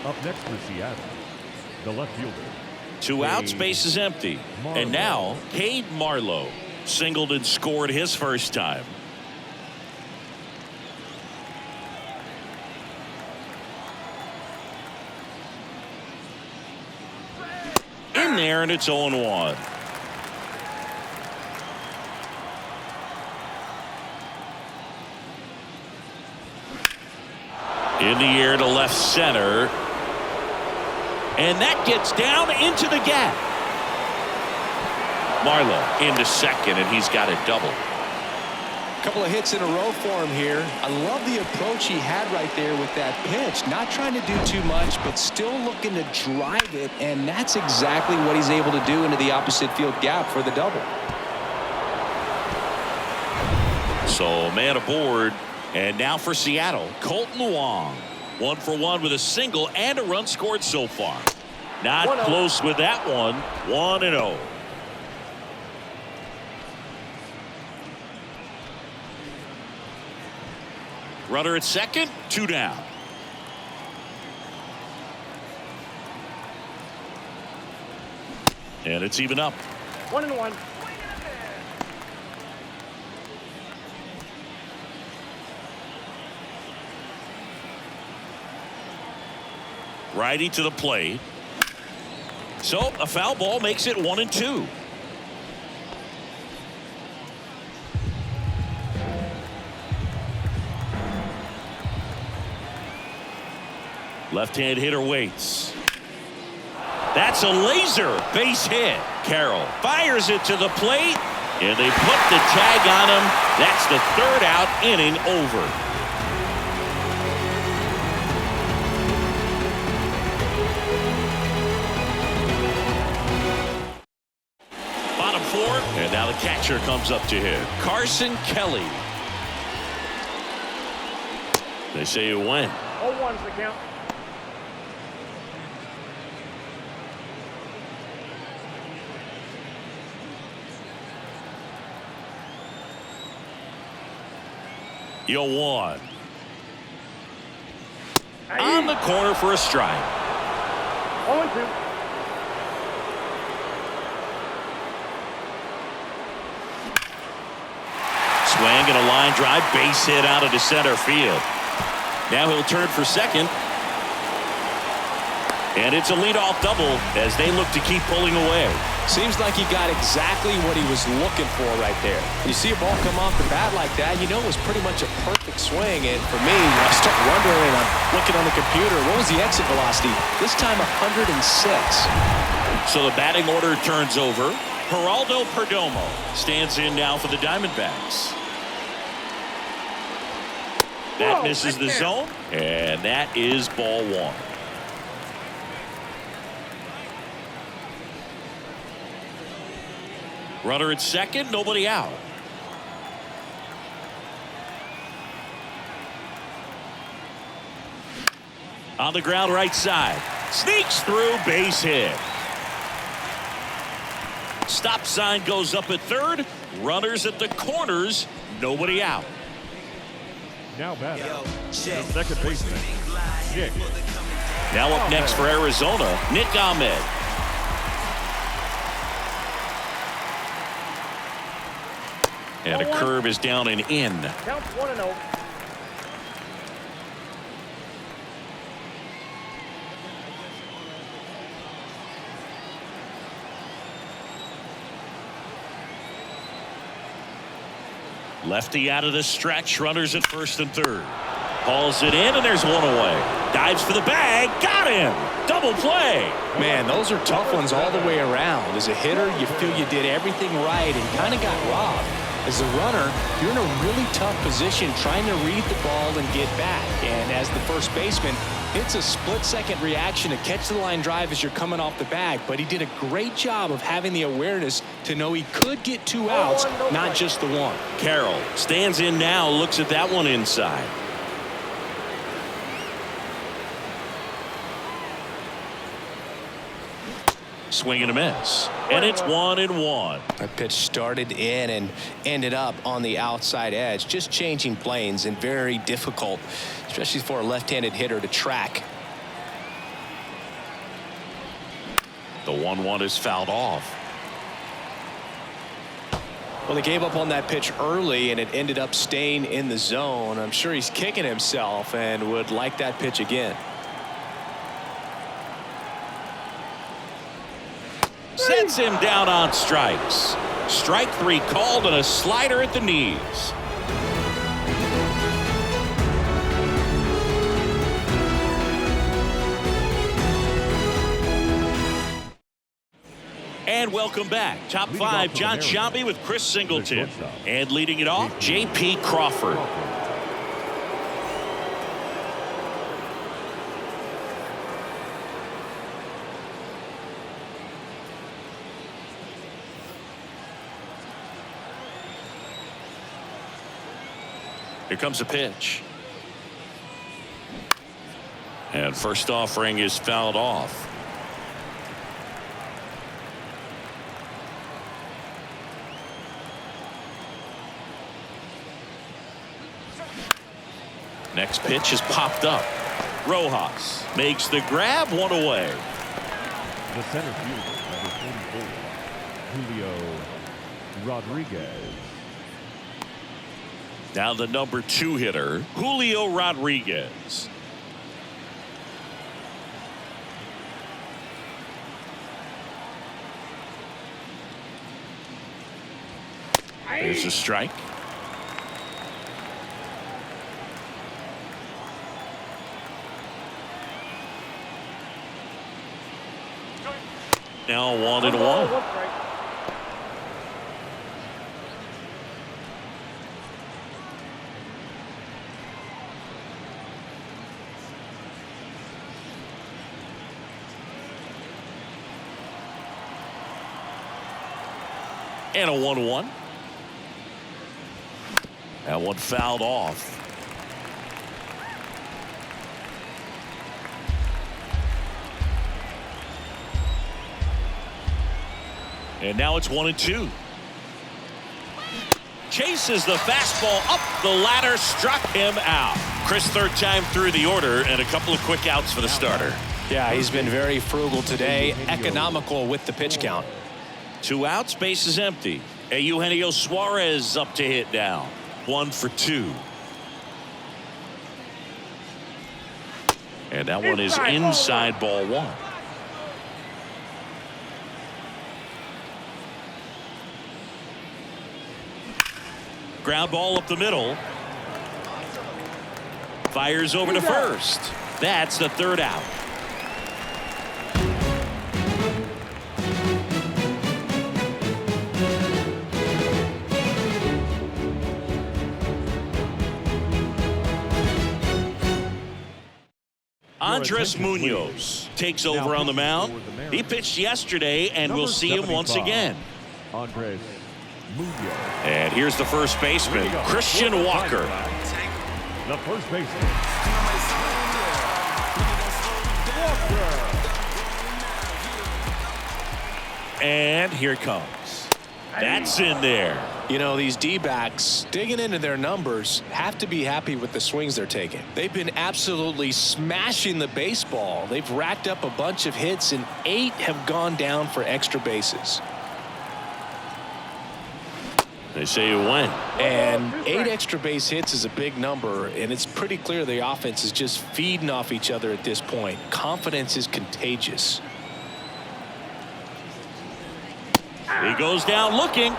Up next for Seattle, the left fielder. 2 outs, base is empty. And now, Cade Marlowe singled and scored his first time. In there, and it's 0-1. In the air to left center. And that gets down into the gap. Marlowe into second, and he's got a double. A couple of hits in a row for him here. I love the approach he had right there with that pitch. Not trying to do too much, but still looking to drive it, and that's exactly what he's able to do into the opposite field gap for the double. So man aboard, and now for Seattle, Colton Wong. 1 for 1 with a single and a run scored so far. Not 1-0. close with that one. 1-0. Runner at second, 2 down. And it's even up. 1-1. Righty to the plate. So a foul ball makes it 1-2. Left-hand hitter waits. That's a laser base hit. Carroll fires it to the plate, and they put the tag on him. That's the 3rd out, inning over. catcher comes up to hit. Carson Kelly. They say it went. 0-1's the count. Yo one. Aye. On the corner for a strike. 0-2. Swing and a line drive, base hit out into center field. Now he'll turn for second. And it's a leadoff double as they look to keep pulling away. Seems like he got exactly what he was looking for right there. You see a ball come off the bat like that, you know it was pretty much a perfect swing. And for me, I start wondering, I'm looking on the computer, what was the exit velocity? This time 106. So the batting order turns over. Geraldo Perdomo stands in now for the Diamondbacks. That misses the zone, and that is ball one. Runner at second, nobody out. On the ground right side. Sneaks through, base hit. Stop sign goes up at third. Runners at the corners, nobody out. Now batting, the second baseman, Nick. Now up next for Arizona, Nick Ahmed. And a curve is down and in. Counts 1-0. Lefty out of the stretch. Runners at first and third. Hauls it in, and there's one away. Dives for the bag. Got him. Double play. Man, those are tough ones all the way around. As a hitter, you feel you did everything right and kind of got robbed. As a runner, you're in a really tough position trying to read the ball and get back. And as the first baseman, it's a split-second reaction to catch the line drive as you're coming off the bag. But he did a great job of having the awareness to know he could get 2 outs, not just the one. Carroll stands in now, looks at that one inside. Swing and a miss. And it's 1-1. That pitch started in and ended up on the outside edge. Just changing planes and very difficult, especially for a left-handed hitter to track. The 1-1 is fouled off. Well, he gave up on that pitch early, and it ended up staying in the zone. I'm sure he's kicking himself and would like that pitch again. Sets him down on strikes. Strike 3 called, and a slider at the knees. And welcome back. Top 5, John Sciambi with Chris Singleton. And leading it off, J.P. Crawford. Here comes a pitch. And first offering is fouled off. Next pitch is popped up. Rojas makes the grab, one away. The center fielder, number 44, Julio Rodriguez. Now the number 2 hitter, Julio Rodriguez. There's a strike. Now 1-1. And a 1-1. That one fouled off. And now it's 1-2. Chases the fastball up the ladder, struck him out. Chris, third time through the order, and a couple of quick outs for the starter. Yeah, he's been very frugal today, economical with the pitch count. 2 outs, base is empty. Eugenio Suarez up to hit now. 1 for 2. And that one is inside, ball 1. Ground ball up the middle. Fires over to first. That's the 3rd out. Andres Munoz takes over on the mound. He pitched yesterday, and we'll see him once again. Andres Munoz. And here's the first baseman, Christian Walker. The first baseman. And here it comes. That's in there. You know, these D-backs digging into their numbers have to be happy with the swings they're taking. They've been absolutely smashing the baseball. They've racked up a bunch of hits, and 8 have gone down for extra bases. They say you win. And 8 extra base hits is a big number, and it's pretty clear the offense is just feeding off each other at this point. Confidence is contagious. He goes down looking.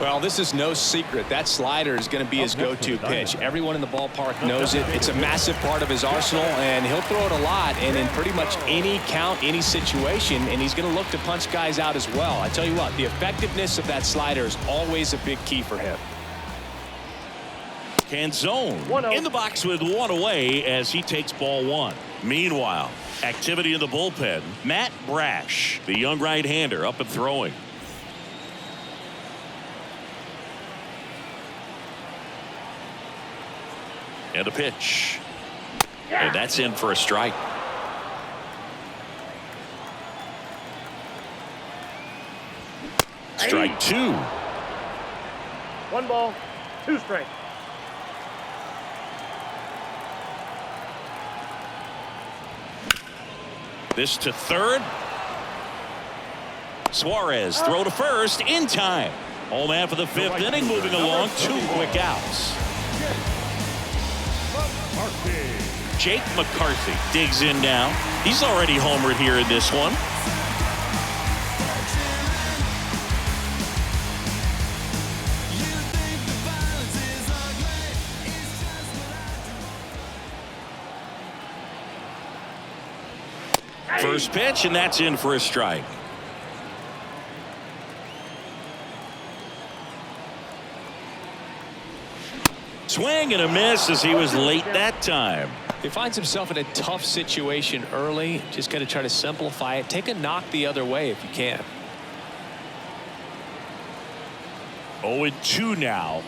Well, this is no secret. That slider is going to be his go-to pitch. Everyone in the ballpark knows it. It's a massive part of his arsenal, and he'll throw it a lot and in pretty much any count, any situation, and he's going to look to punch guys out as well. I tell you what, the effectiveness of that slider is always a big key for him. Canzone in the box with 1 away as he takes ball 1. Meanwhile, activity in the bullpen. Matt Brash, the young right-hander, up and throwing. And a pitch. And that's in for a strike. Strike 2. 1 ball, 2 strikes. This to third. Suarez throw to first in time. Home man for the 5th inning, moving along. 2 quick outs. Jake McCarthy digs in now. He's already homered here in this one. First pitch, and that's in for a strike. Swing and a miss as he was late that time. He finds himself in a tough situation early. Just got to try to simplify it. Take a knock the other way if you can. 0-2 now.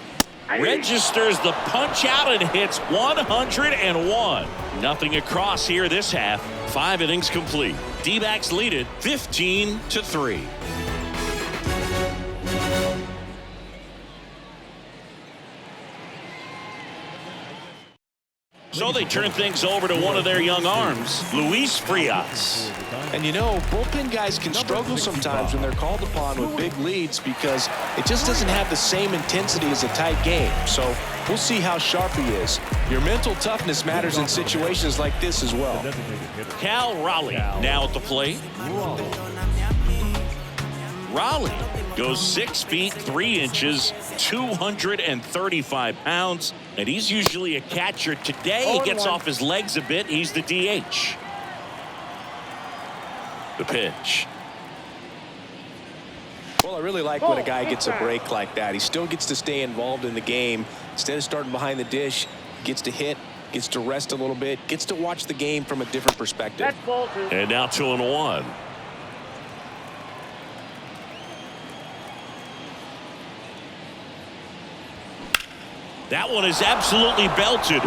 Registers the punch out and hits 101. Nothing across here this half. 5 innings complete. D-backs lead it 15-3. So they turn things over to one of their young arms, Luis Pfaadt. And you know, bullpen guys can struggle sometimes when they're called upon with big leads because it just doesn't have the same intensity as a tight game. So we'll see how sharp he is. Your mental toughness matters in situations like this as well. Cal Raleigh now at the plate. Raleigh goes 6 feet 3 inches, 235 pounds, and he's usually a catcher. Today he gets off his legs a bit. He's the DH. The pitch. Well, I really like when a guy gets a break like that. He still gets to stay involved in the game. Instead of starting behind the dish, gets to hit, gets to rest a little bit, gets to watch the game from a different perspective. And now 2-1. That one is absolutely belted.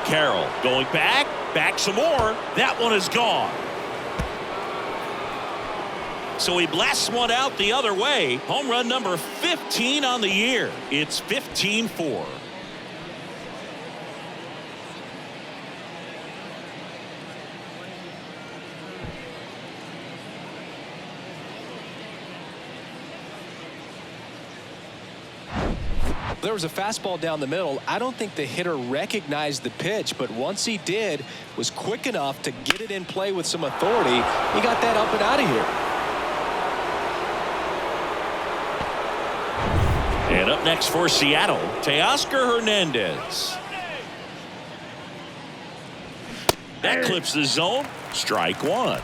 Carroll going back some more. That one is gone. So he blasts one out the other way. Home run number 15 on the year. It's 15-4. There was a fastball down the middle. I don't think the hitter recognized the pitch, but once he did, was quick enough to get it in play with some authority. He got that up and out of here. And up next for Seattle, Teoscar Hernandez. That clips the zone. Strike one.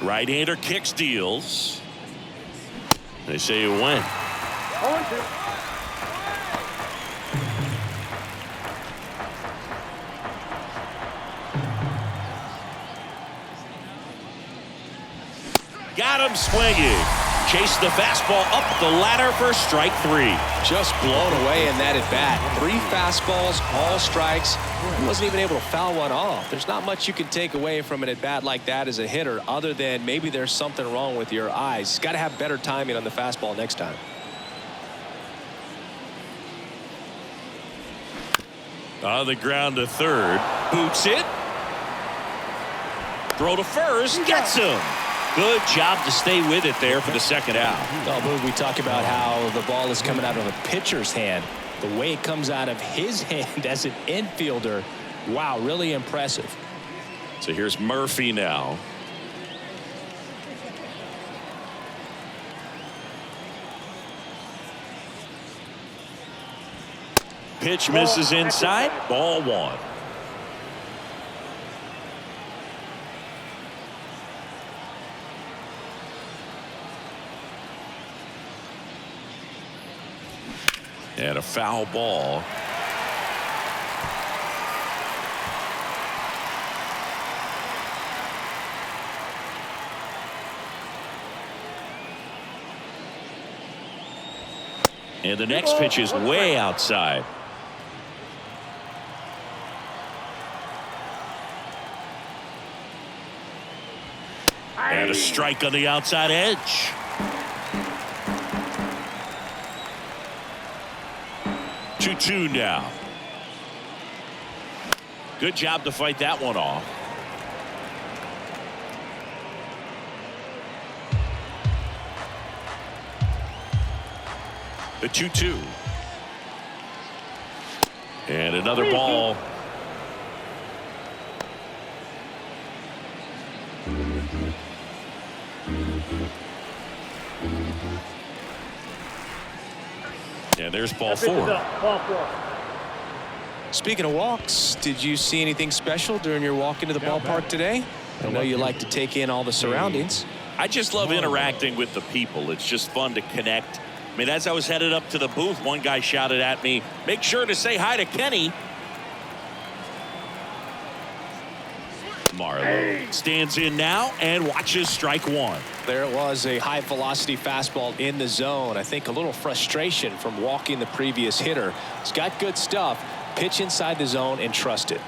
Right-hander kicks, deals. They say it went. 0-2. Got him swinging. Chased the fastball up the ladder for strike three. Just blown away in that at bat. 3 fastballs, all strikes. He wasn't even able to foul one off. There's not much you can take away from an at bat like that as a hitter, other than maybe there's something wrong with your eyes. Got to have better timing on the fastball next time. On the ground to third. Boots it. Throw to first. Gets him. Good job to stay with it there for the second out. Oh, we talk about how the ball is coming out of a pitcher's hand. The way it comes out of his hand as an infielder, wow, really impressive. So here's Murphy now. Pitch misses inside. Ball one. And a foul ball. And the next pitch is way outside. And a strike on the outside edge. Two now. Good job to fight that one off. The 2-2. And another ball. And there's ball four. Ball 4. Speaking of walks, did you see anything special during your walk into the ballpark today? I know you like to take in all the surroundings. I just love interacting with the people. It's just fun to connect. I mean, as I was headed up to the booth, one guy shouted at me, "Make sure to say hi to Kenny." Marlowe stands in now and watches strike one. There it was, a high velocity fastball in the zone. I think a little frustration from walking the previous hitter. He's got good stuff. Pitch inside the zone and trust it.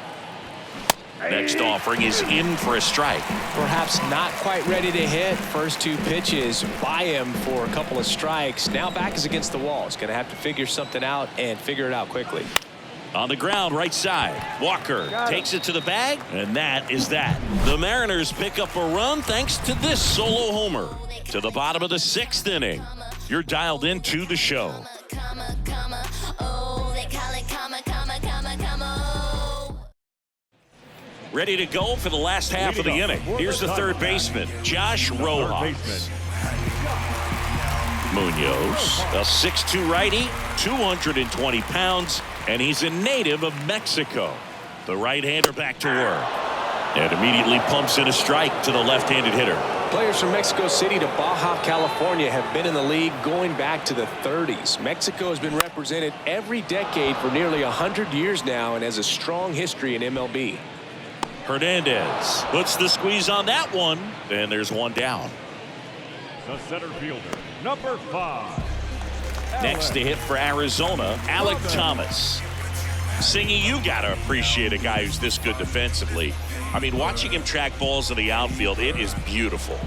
Next offering is in for a strike. Perhaps not quite ready to hit. First 2 pitches by him for a couple of strikes. Now back is against the wall. He's going to have to figure something out and figure it out quickly. On the ground, right side. Walker takes it to the bag, and that is that. The Mariners pick up a run thanks to this solo homer. To the bottom of the 6th inning. You're dialed into the show. Ready to go for the last half of the inning. Here's the third baseman, Josh Rojas. Munoz, a 6'2" righty, 220 pounds, and he's a native of Mexico. The right-hander back to work. And immediately pumps in a strike to the left-handed hitter. Players from Mexico City to Baja California have been in the league going back to the 30s. Mexico has been represented every decade for nearly 100 years now and has a strong history in MLB. Hernandez puts the squeeze on that one, and there's one down. The center fielder, number 5. Next to hit for Arizona, Alec Thomas. Singy, you gotta appreciate a guy who's this good defensively. I mean, watching him track balls in the outfield, it is beautiful.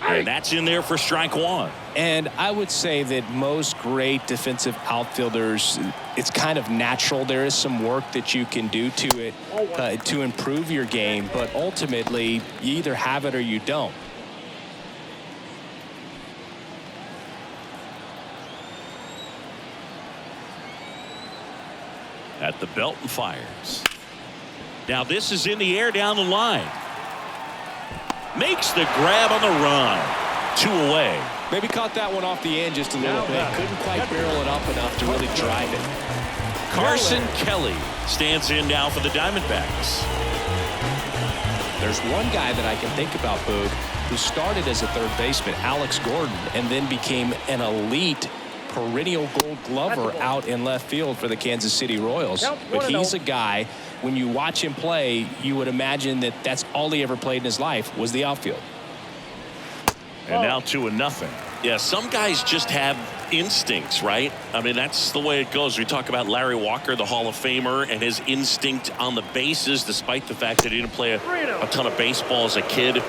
And that's in there for strike one. And I would say that most great defensive outfielders, it's kind of natural. There is some work that you can do to it to improve your game, but ultimately you either have it or you don't. At the belt and fires. Now this is in the air down the line. Makes the grab on the run. 2 away. Maybe caught that one off the end just a little bit. Couldn't quite barrel it up enough to really drive it. Carson Kelly stands in now for the Diamondbacks. There's one guy that I can think about, Boog, who started as a third baseman, Alex Gordon, and then became an elite perennial Gold Glover out in left field for the Kansas City Royals. But he's a guy, when you watch him play, you would imagine that that's all he ever played in his life was the outfield. And now 2-0. Yeah, some guys just have instincts, right? I mean, that's the way it goes. We talk about Larry Walker, the Hall of Famer, and his instinct on the bases, despite the fact that he didn't play a ton of baseball as a kid.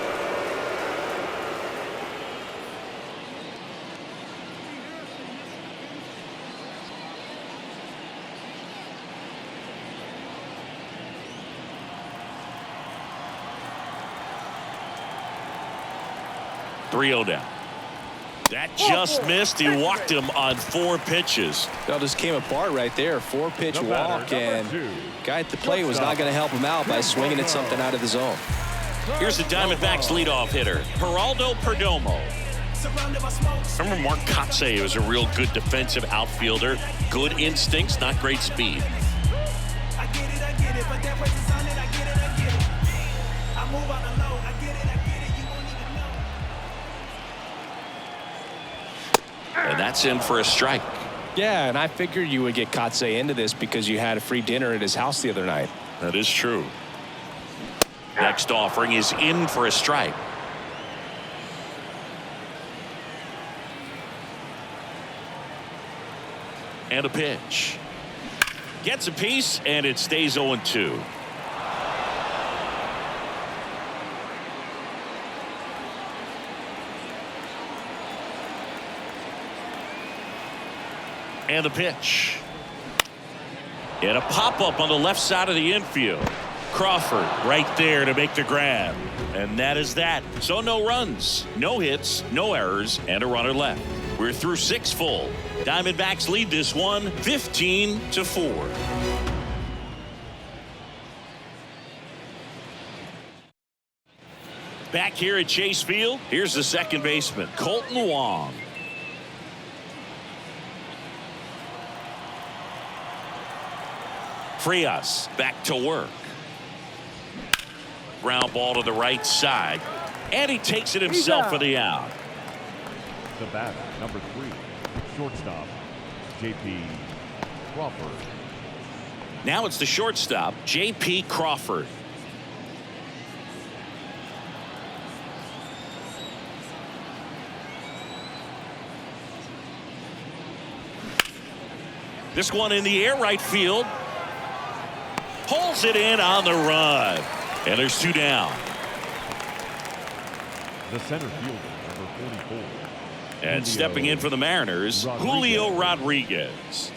Down. That just missed. He walked him on 4 pitches. That just came apart right there. 4-pitch walk, and guy at the plate was not going to help him out by swinging at something out of the zone. Here's the Diamondbacks leadoff hitter, Geraldo Perdomo. Remember Mark Kotsay was a real good defensive outfielder. Good instincts, not great speed. I get it, but that person's on it, I get it. I move on the low, I get it, you won't even know. And that's in for a strike. Yeah, and I figured you would get Kotsay into this because you had a free dinner at his house the other night. That is true. Next offering is in for a strike. And a pitch. Gets a piece, and it stays 0-2. And the pitch. And a pop-up on the left side of the infield. Crawford right there to make the grab. And that is that. So no runs, no hits, no errors, and a runner left. We're through 6 full. Diamondbacks lead this one 15-4. Back here at Chase Field, here's the second baseman, Colton Wong. Frias back to work. Ground ball to the right side. And he takes it himself for the out. The batter, number 3, shortstop, J.P. Crawford. Now it's the shortstop, J.P. Crawford. This one in the air, right field. Pulls it in on the run. And there's 2 down. The center fielder, number 44. And stepping in for the Mariners, Julio Rodriguez.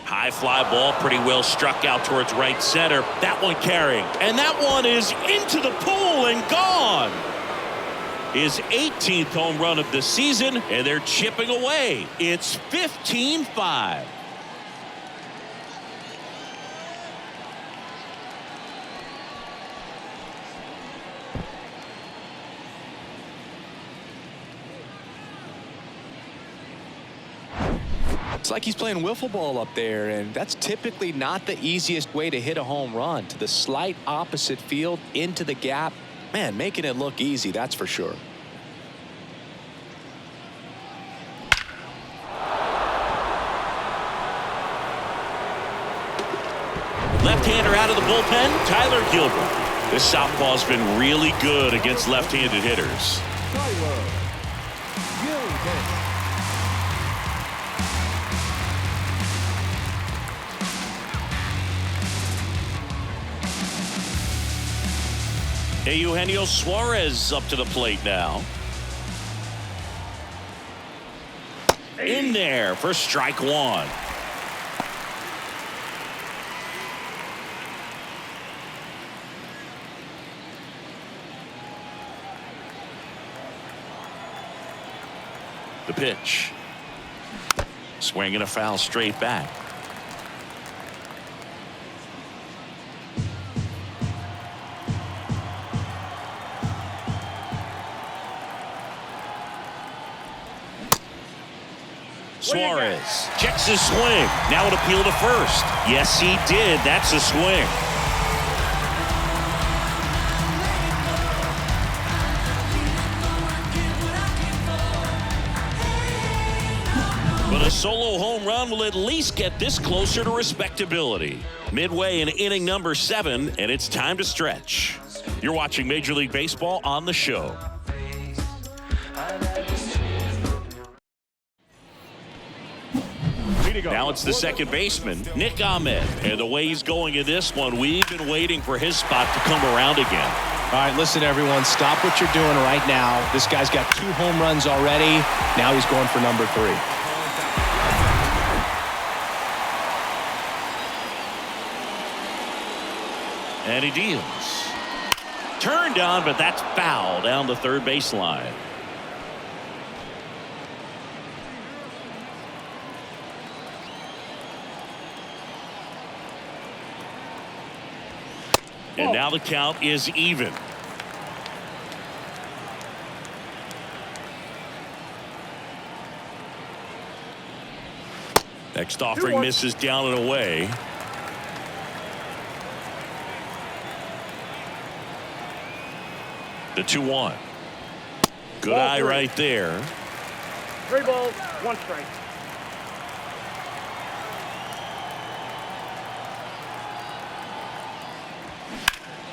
High fly ball, pretty well struck out towards right center. That one carrying. And that one is into the pool and gone. His 18th home run of the season, and they're chipping away. It's 15-5. It's like he's playing wiffle ball up there, and that's typically not the easiest way to hit a home run. To the slight opposite field, into the gap. Man, making it look easy, that's for sure. Left-hander out of the bullpen, Tyler Gilbert. This southpaw's been really good against left-handed hitters. Eugenio Suarez up to the plate now. In there for strike one. The pitch. Swinging a foul straight back. Suarez checks his swing. Now an appeal to first. Yes, he did. That's a swing. But a solo home run will at least get this closer to respectability. Midway in inning number 7, and it's time to stretch. You're watching Major League Baseball on the show. Now it's the second baseman, Nick Ahmed. And the way he's going in this one, we've been waiting for his spot to come around again. All right, listen, everyone. Stop what you're doing right now. This guy's got 2 home runs already. Now he's going for number 3. And he deals. Turned on, but that's foul down the third baseline. And now the count is even. Next offering misses down and away. The 2-1. Good eye right there. 3 balls, 1 strike.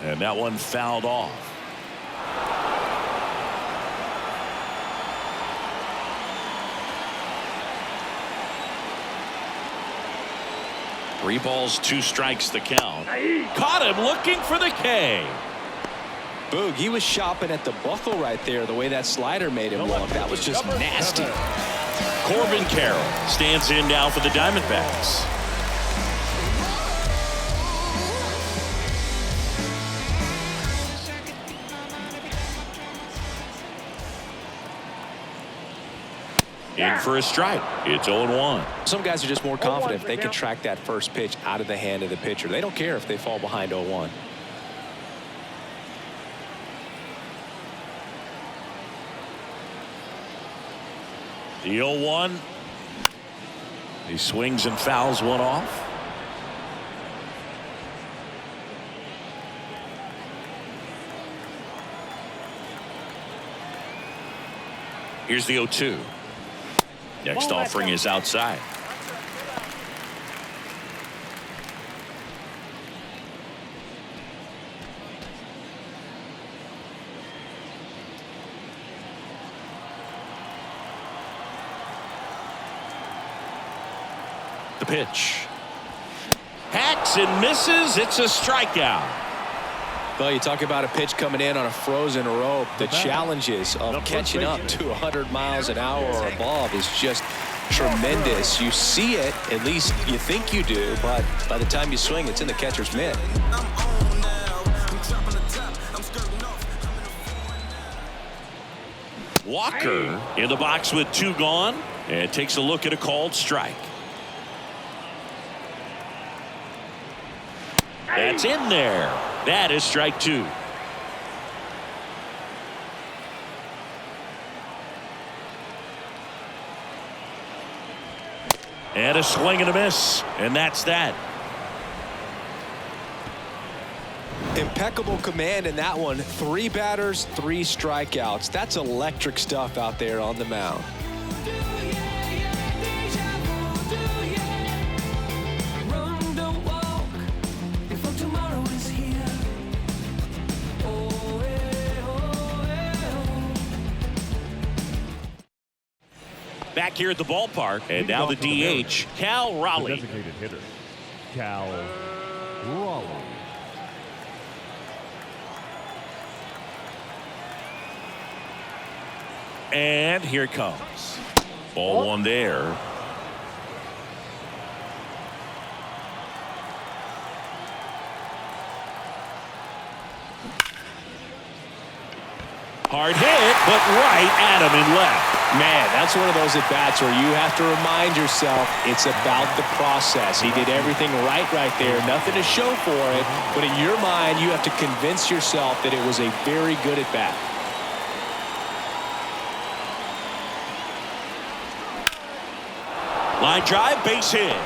And that one fouled off. Three balls, 2 strikes the count. Caught him looking for the K. Boog, he was shopping at the buckle right there, the way that slider made him look. That was just nasty. Corbin Carroll stands in now for the Diamondbacks. In for a strike. It's 0-1. Some guys are just more confident if they can track that first pitch out of the hand of the pitcher. They don't care if they fall behind 0-1. The 0-1. He swings and fouls one off. Here's the 0-2. Next offering is outside. The pitch. Hacks and misses. It's a strikeout. Well, you talk about a pitch coming in on a frozen rope. The challenges of catching up to 100 miles an hour or above is just tremendous. You see it, at least you think you do, but by the time you swing, it's in the catcher's mitt. Walker in the box with 2 gone and takes a look at a called strike. That's in there. That is strike 2. And a swing and a miss. And that's that. Impeccable command in that one. 3 batters, 3 strikeouts. That's electric stuff out there on the mound. Back here at the ballpark, and now the DH, Cal Raleigh. Designated hitter, Cal Raleigh. And here it comes. Ball 1 there. Hard hit, but right at him and left. Man, that's one of those at-bats where you have to remind yourself it's about the process. He did everything right there. Nothing to show for it. But in your mind, you have to convince yourself that it was a very good at-bat. Line drive, base hit.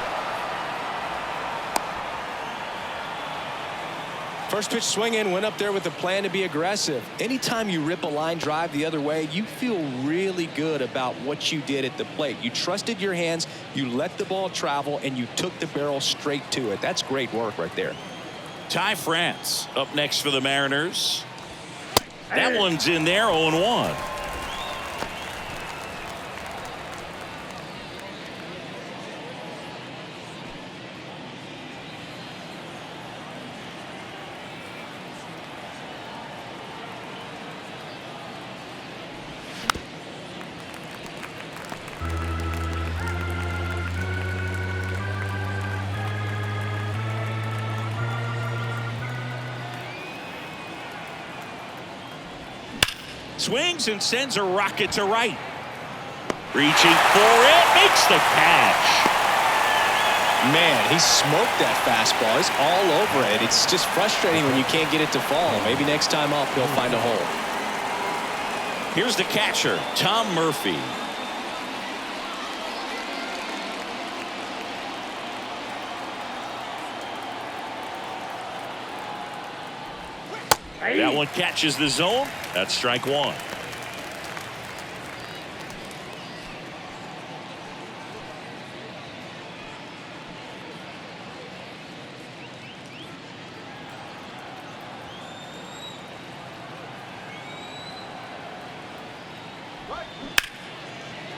First pitch swinging, went up there with a plan to be aggressive. Anytime you rip a line drive the other way, you feel really good about what you did at the plate. You trusted your hands, you let the ball travel, and you took the barrel straight to it. That's great work right there. Ty France up next for the Mariners. That one's in there, 0-1. Swings and sends a rocket to right. Reaching for it, makes the catch. Man, he smoked that fastball. He's all over it. It's just frustrating when you can't get it to fall. Maybe next time up he'll find a hole. Here's the catcher, Tom Murphy. That one catches the zone. That's strike 1.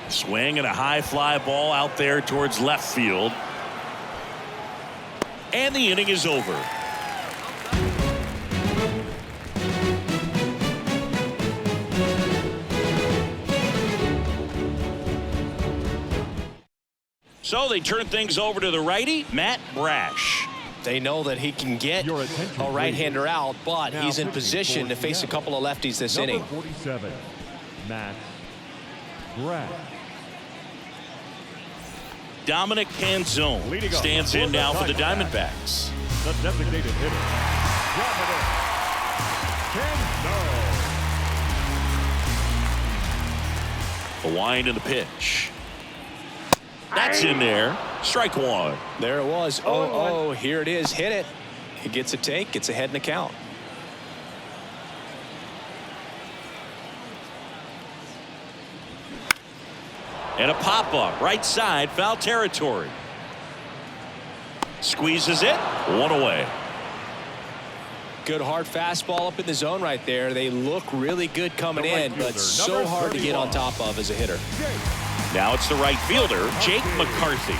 Swing and a high fly ball out there towards left field. And the inning is over. So they turn things over to the righty, Matt Brash. They know that he can get a right-hander out, but he's in position to face a couple of lefties this inning. 47, Matt Bryan. Dominic Canzone stands in now for the Diamondbacks. The designated hitter, Dominic Canzone. A wind in the pitch. That's in there. Strike 1. There it was. Oh, here it is. Hit it. He gets a take. Gets ahead in the count. And a pop-up. Right side. Foul territory. Squeezes it. 1 away. Good hard fastball up in the zone right there. They look really good coming in, but so hard to get on top of as a hitter. Now it's the right fielder, Jake McCarthy.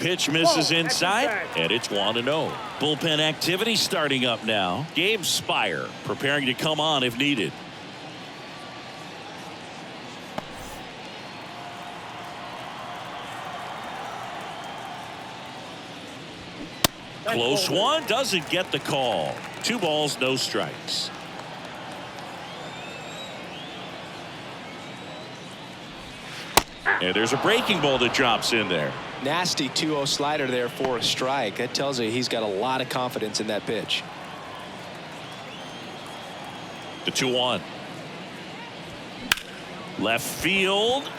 Pitch misses inside, and it's 1-0. Bullpen activity starting up now. Gabe Spire preparing to come on if needed. Close one, doesn't get the call. 2 balls, no strikes. And there's a breaking ball that drops in there. Nasty 2-0 slider there for a strike. That tells you he's got a lot of confidence in that pitch. The 2-1. Left field.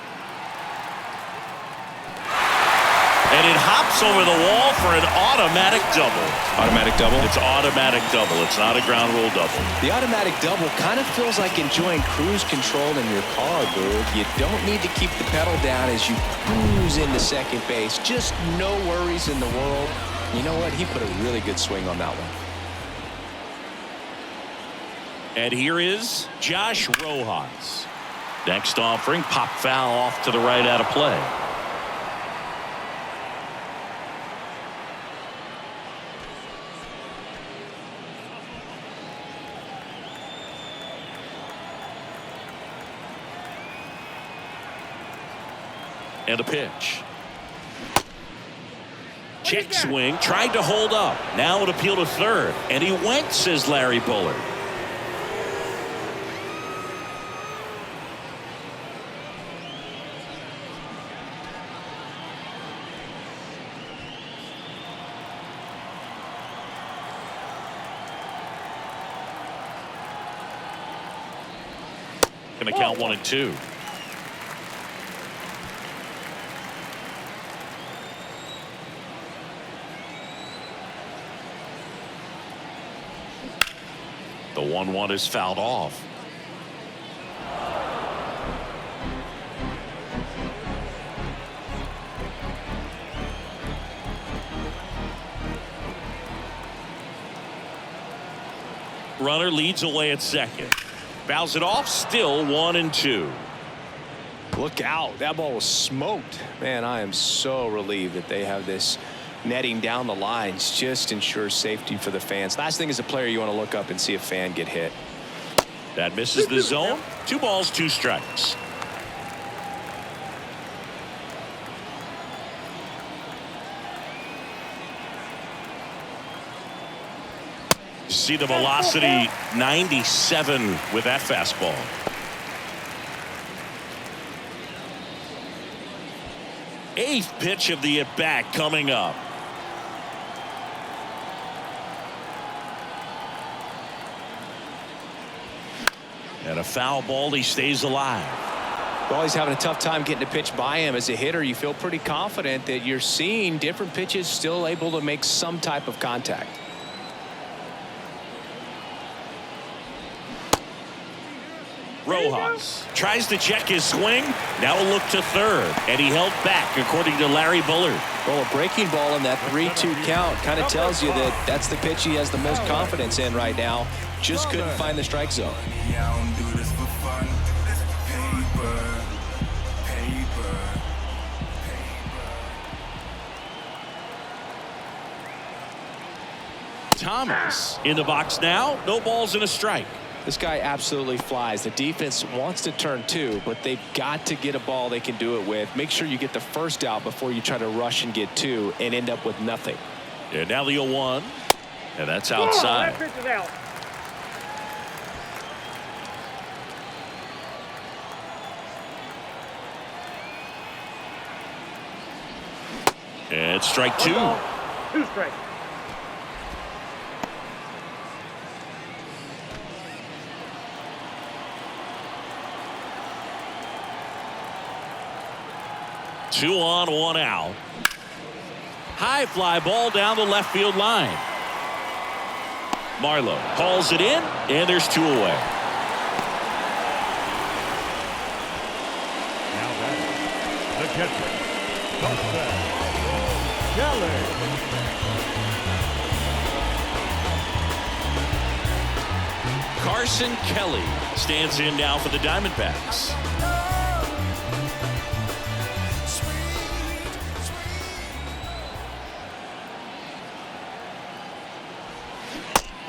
And it hops over the wall for an automatic double. Automatic double? It's automatic double. It's not a ground rule double. The automatic double kind of feels like enjoying cruise control in your car, dude. You don't need to keep the pedal down as you cruise into second base. Just no worries in the world. You know what? He put a really good swing on that one. And here is Josh Rojas. Next offering, pop foul off to the right out of play. And a pitch. Check swing, tried to hold up. Now an appeal to third. And he went, says Larry Bullard. Gonna count 1-2. The 1-1 is fouled off. Runner leads away at second. Fouls it off. Still 1-2. Look out. That ball was smoked. Man, I am so relieved that they have this netting down the lines. Just ensures safety for the fans. Last thing as a player, you want to look up and see a fan get hit. That misses the zone. 2 balls, 2 strikes. See the velocity 97 with that fastball. Eighth pitch of the at-bat coming up. And a foul ball. He stays alive. Well, he's having a tough time getting a pitch by him. As a hitter, you feel pretty confident that you're seeing different pitches still able to make some type of contact. Rojas tries to check his swing. Now a look to third. And he held back, according to Larry Bullard. Well, a breaking ball in that 3-2 count kind of tells you that that's the pitch he has the most confidence in right now. Just couldn't find the strike zone. Thomas in the box now. No balls and a strike. This guy absolutely flies. The defense wants to turn 2, but they've got to get a ball they can do it with. Make sure you get the first out before you try to rush and get 2 and end up with nothing. Yeah, now the 0-1. And that's outside. That pitch is out. And it's strike 2. 2 strikes. Two on, 1 out. High fly ball down the left field line. Marlowe calls it in, and there's 2 away. Now batting, the catcher, Kelly. Carson Kelly stands in now for the Diamondbacks.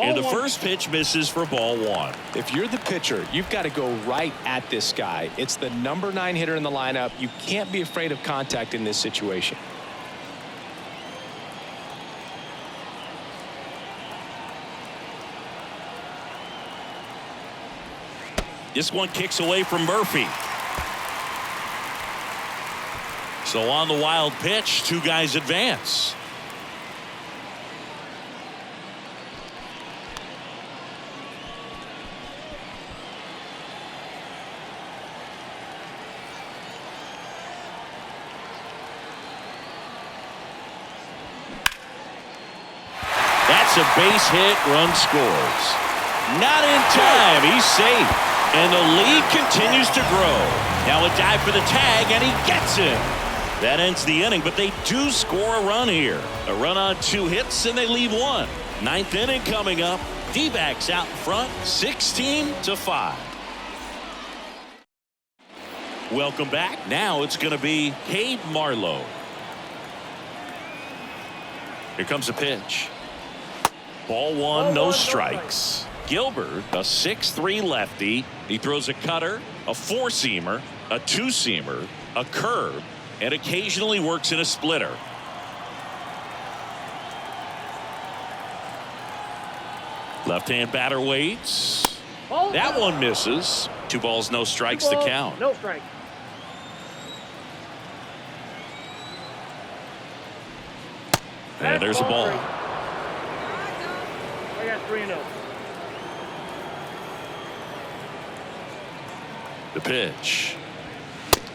And the first pitch misses for ball 1. If you're the pitcher, you've got to go right at this guy. It's the number 9 hitter in the lineup. You can't be afraid of contact in this situation. This one kicks away from Murphy. So on the wild pitch, two guys advance. That's a base hit. Run scores. Not in time. He's safe. And the lead continues to grow. Now a dive for the tag, and he gets it. That ends the inning, but they do score a run here. A run on 2 hits, and they leave 1. 9th inning coming up. D-backs out in front, 16-5. Welcome back. Now it's going to be Cade Marlowe. Here comes a pitch. Ball 1, no strikes. Gilbert, a 6'3" lefty. He throws a cutter, a 4-seamer, a 2-seamer, a curve, and occasionally works in a splitter. Left-hand batter waits. That one misses. 2 balls, no strikes to count. No strike. And there's a ball. I got 3-0. The pitch.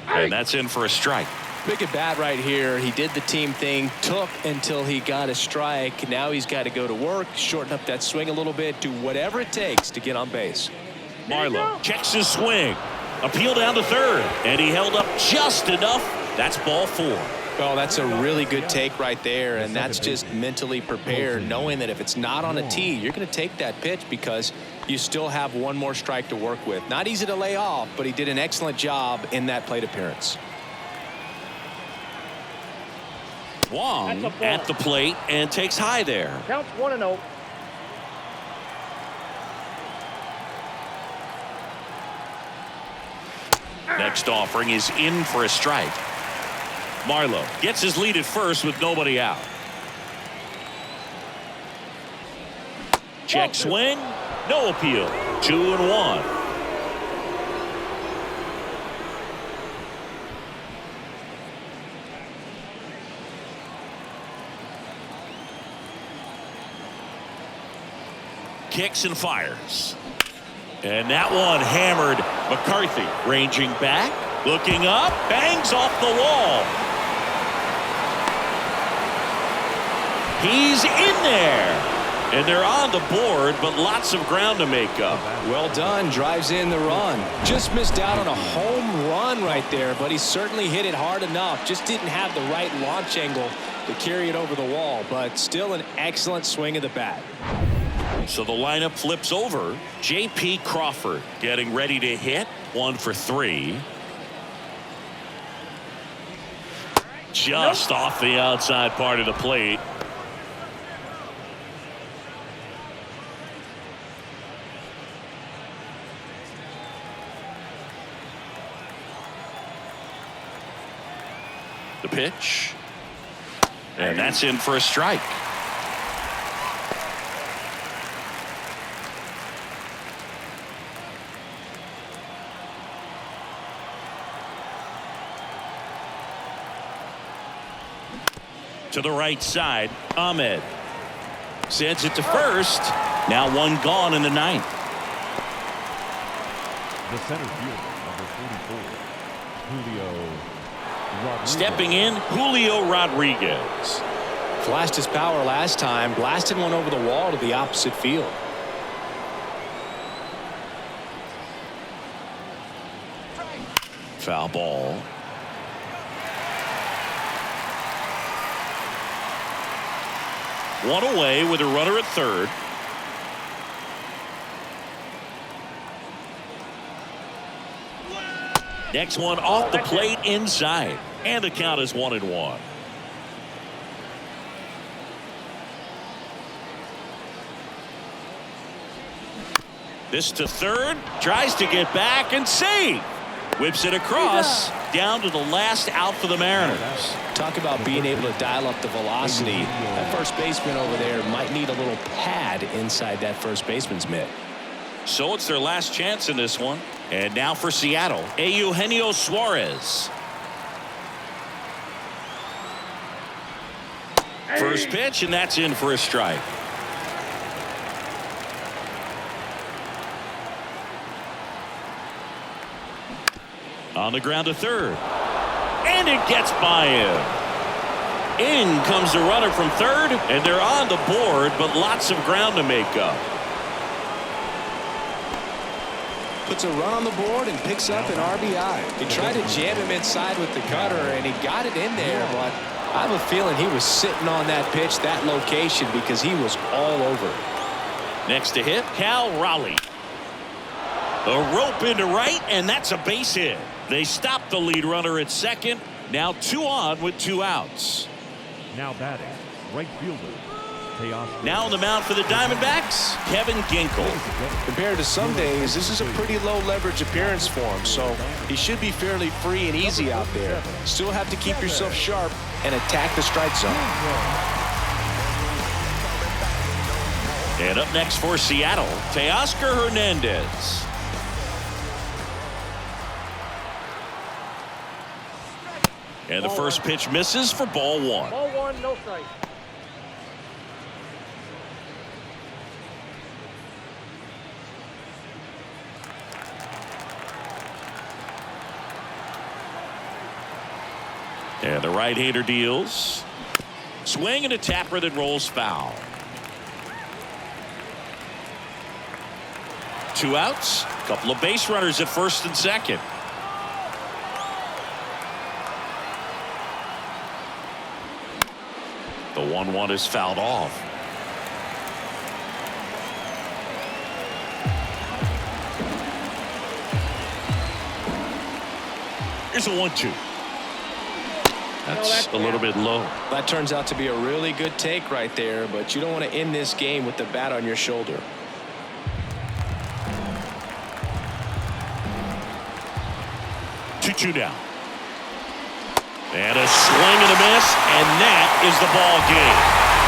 And that's in for a strike. Big at bat right here. He did the team thing, took until he got a strike. Now he's got to go to work, shorten up that swing a little bit, do whatever it takes to get on base. Marlowe checks his swing. Appeal down to third. And he held up just enough. That's ball 4. Oh, that's a really good take right there, and that's just mentally prepared, knowing that if it's not on a tee, you're going to take that pitch because you still have one more strike to work with. Not easy to lay off, but he did an excellent job in that plate appearance. Wong at the plate and takes high there. Counts 1-0. Next offering is in for a strike. Marlowe gets his lead at first with nobody out. Check swing. No appeal. 2-1. Kicks and fires. And that one hammered. McCarthy ranging back. Looking up. Bangs off the wall. He's in there. And they're on the board, but lots of ground to make up. Well done. Drives in the run. Just missed out on a home run right there, but he certainly hit it hard enough. Just didn't have the right launch angle to carry it over the wall, but still an excellent swing of the bat. So the lineup flips over. J.P. Crawford getting ready to hit. 1 for 3. Just off the outside part of the plate. The pitch. And that's in for a strike. To the right side, Ahmed sends it to first. Now 1 gone in the 9th. The center fielder, number 44, Julio Rodriguez. Stepping in, Julio Rodriguez. Flashed his power last time, blasted one over the wall to the opposite field. Foul ball. One away with a runner at third. Next one off the plate inside. And the count is 1-1. This to third. Tries to get back and save. Whips it across. Down to the last out for the Mariners. Talk about being able to dial up the velocity. That first baseman over there might need a little pad inside that first baseman's mitt. So it's their last chance in this one. And now for Seattle, Eugenio Suarez. First pitch, and that's in for a strike. On the ground to third. And it gets by him. In comes the runner from third, and they're on the board, but lots of ground to make up. Puts a run on the board and picks up an RBI. He tried to jam him inside with the cutter, and he got it in there, but I have a feeling he was sitting on that pitch, that location, because he was all over it. Next to hit, Cal Raleigh. A rope into right, and that's a base hit. They stop the lead runner at second. Now 2 on with 2 outs. Now batting, right fielder. Now on the mound for the Diamondbacks, Kevin Ginkel. Compared to some days, this is a pretty low leverage appearance for him, so he should be fairly free and easy out there. Still have to keep yourself sharp and attack the strike zone. And up next for Seattle, Teoscar Hernandez. And the first pitch misses for ball 1. Ball 1, no strike. And the right-hander deals. Swing and a tapper that rolls foul. 2 outs. Couple of base runners at first and second. The 1-1 is fouled off. Here's a 1-2. That's a little bit low. That turns out to be a really good take right there, but you don't want to end this game with the bat on your shoulder. Two down. And a swing and a miss, and that is the ball game.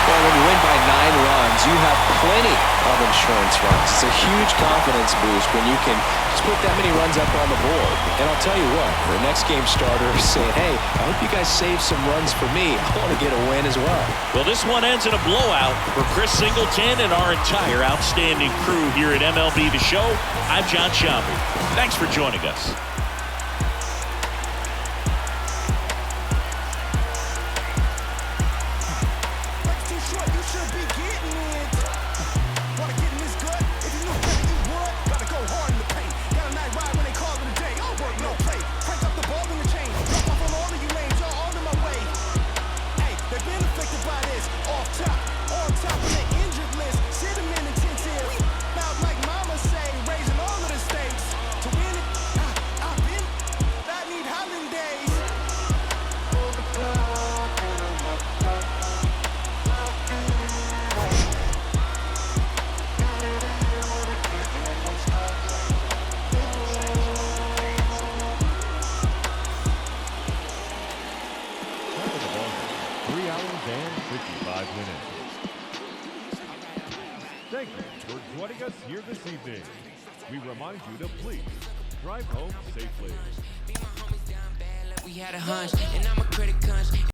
Well, when you win by 9 runs, you have plenty of insurance runs. It's a huge confidence boost when you can just put that many runs up on the board. And I'll tell you what, the next game starter is saying, hey, I hope you guys save some runs for me. I want to get a win as well. Well, this one ends in a blowout for Chris Singleton and our entire outstanding crew here at MLB The Show. I'm John Shambi. Thanks for joining us. Thank you for joining us here this evening. We remind you to please drive home safely. We had a hunch, and I'm a critic hunch.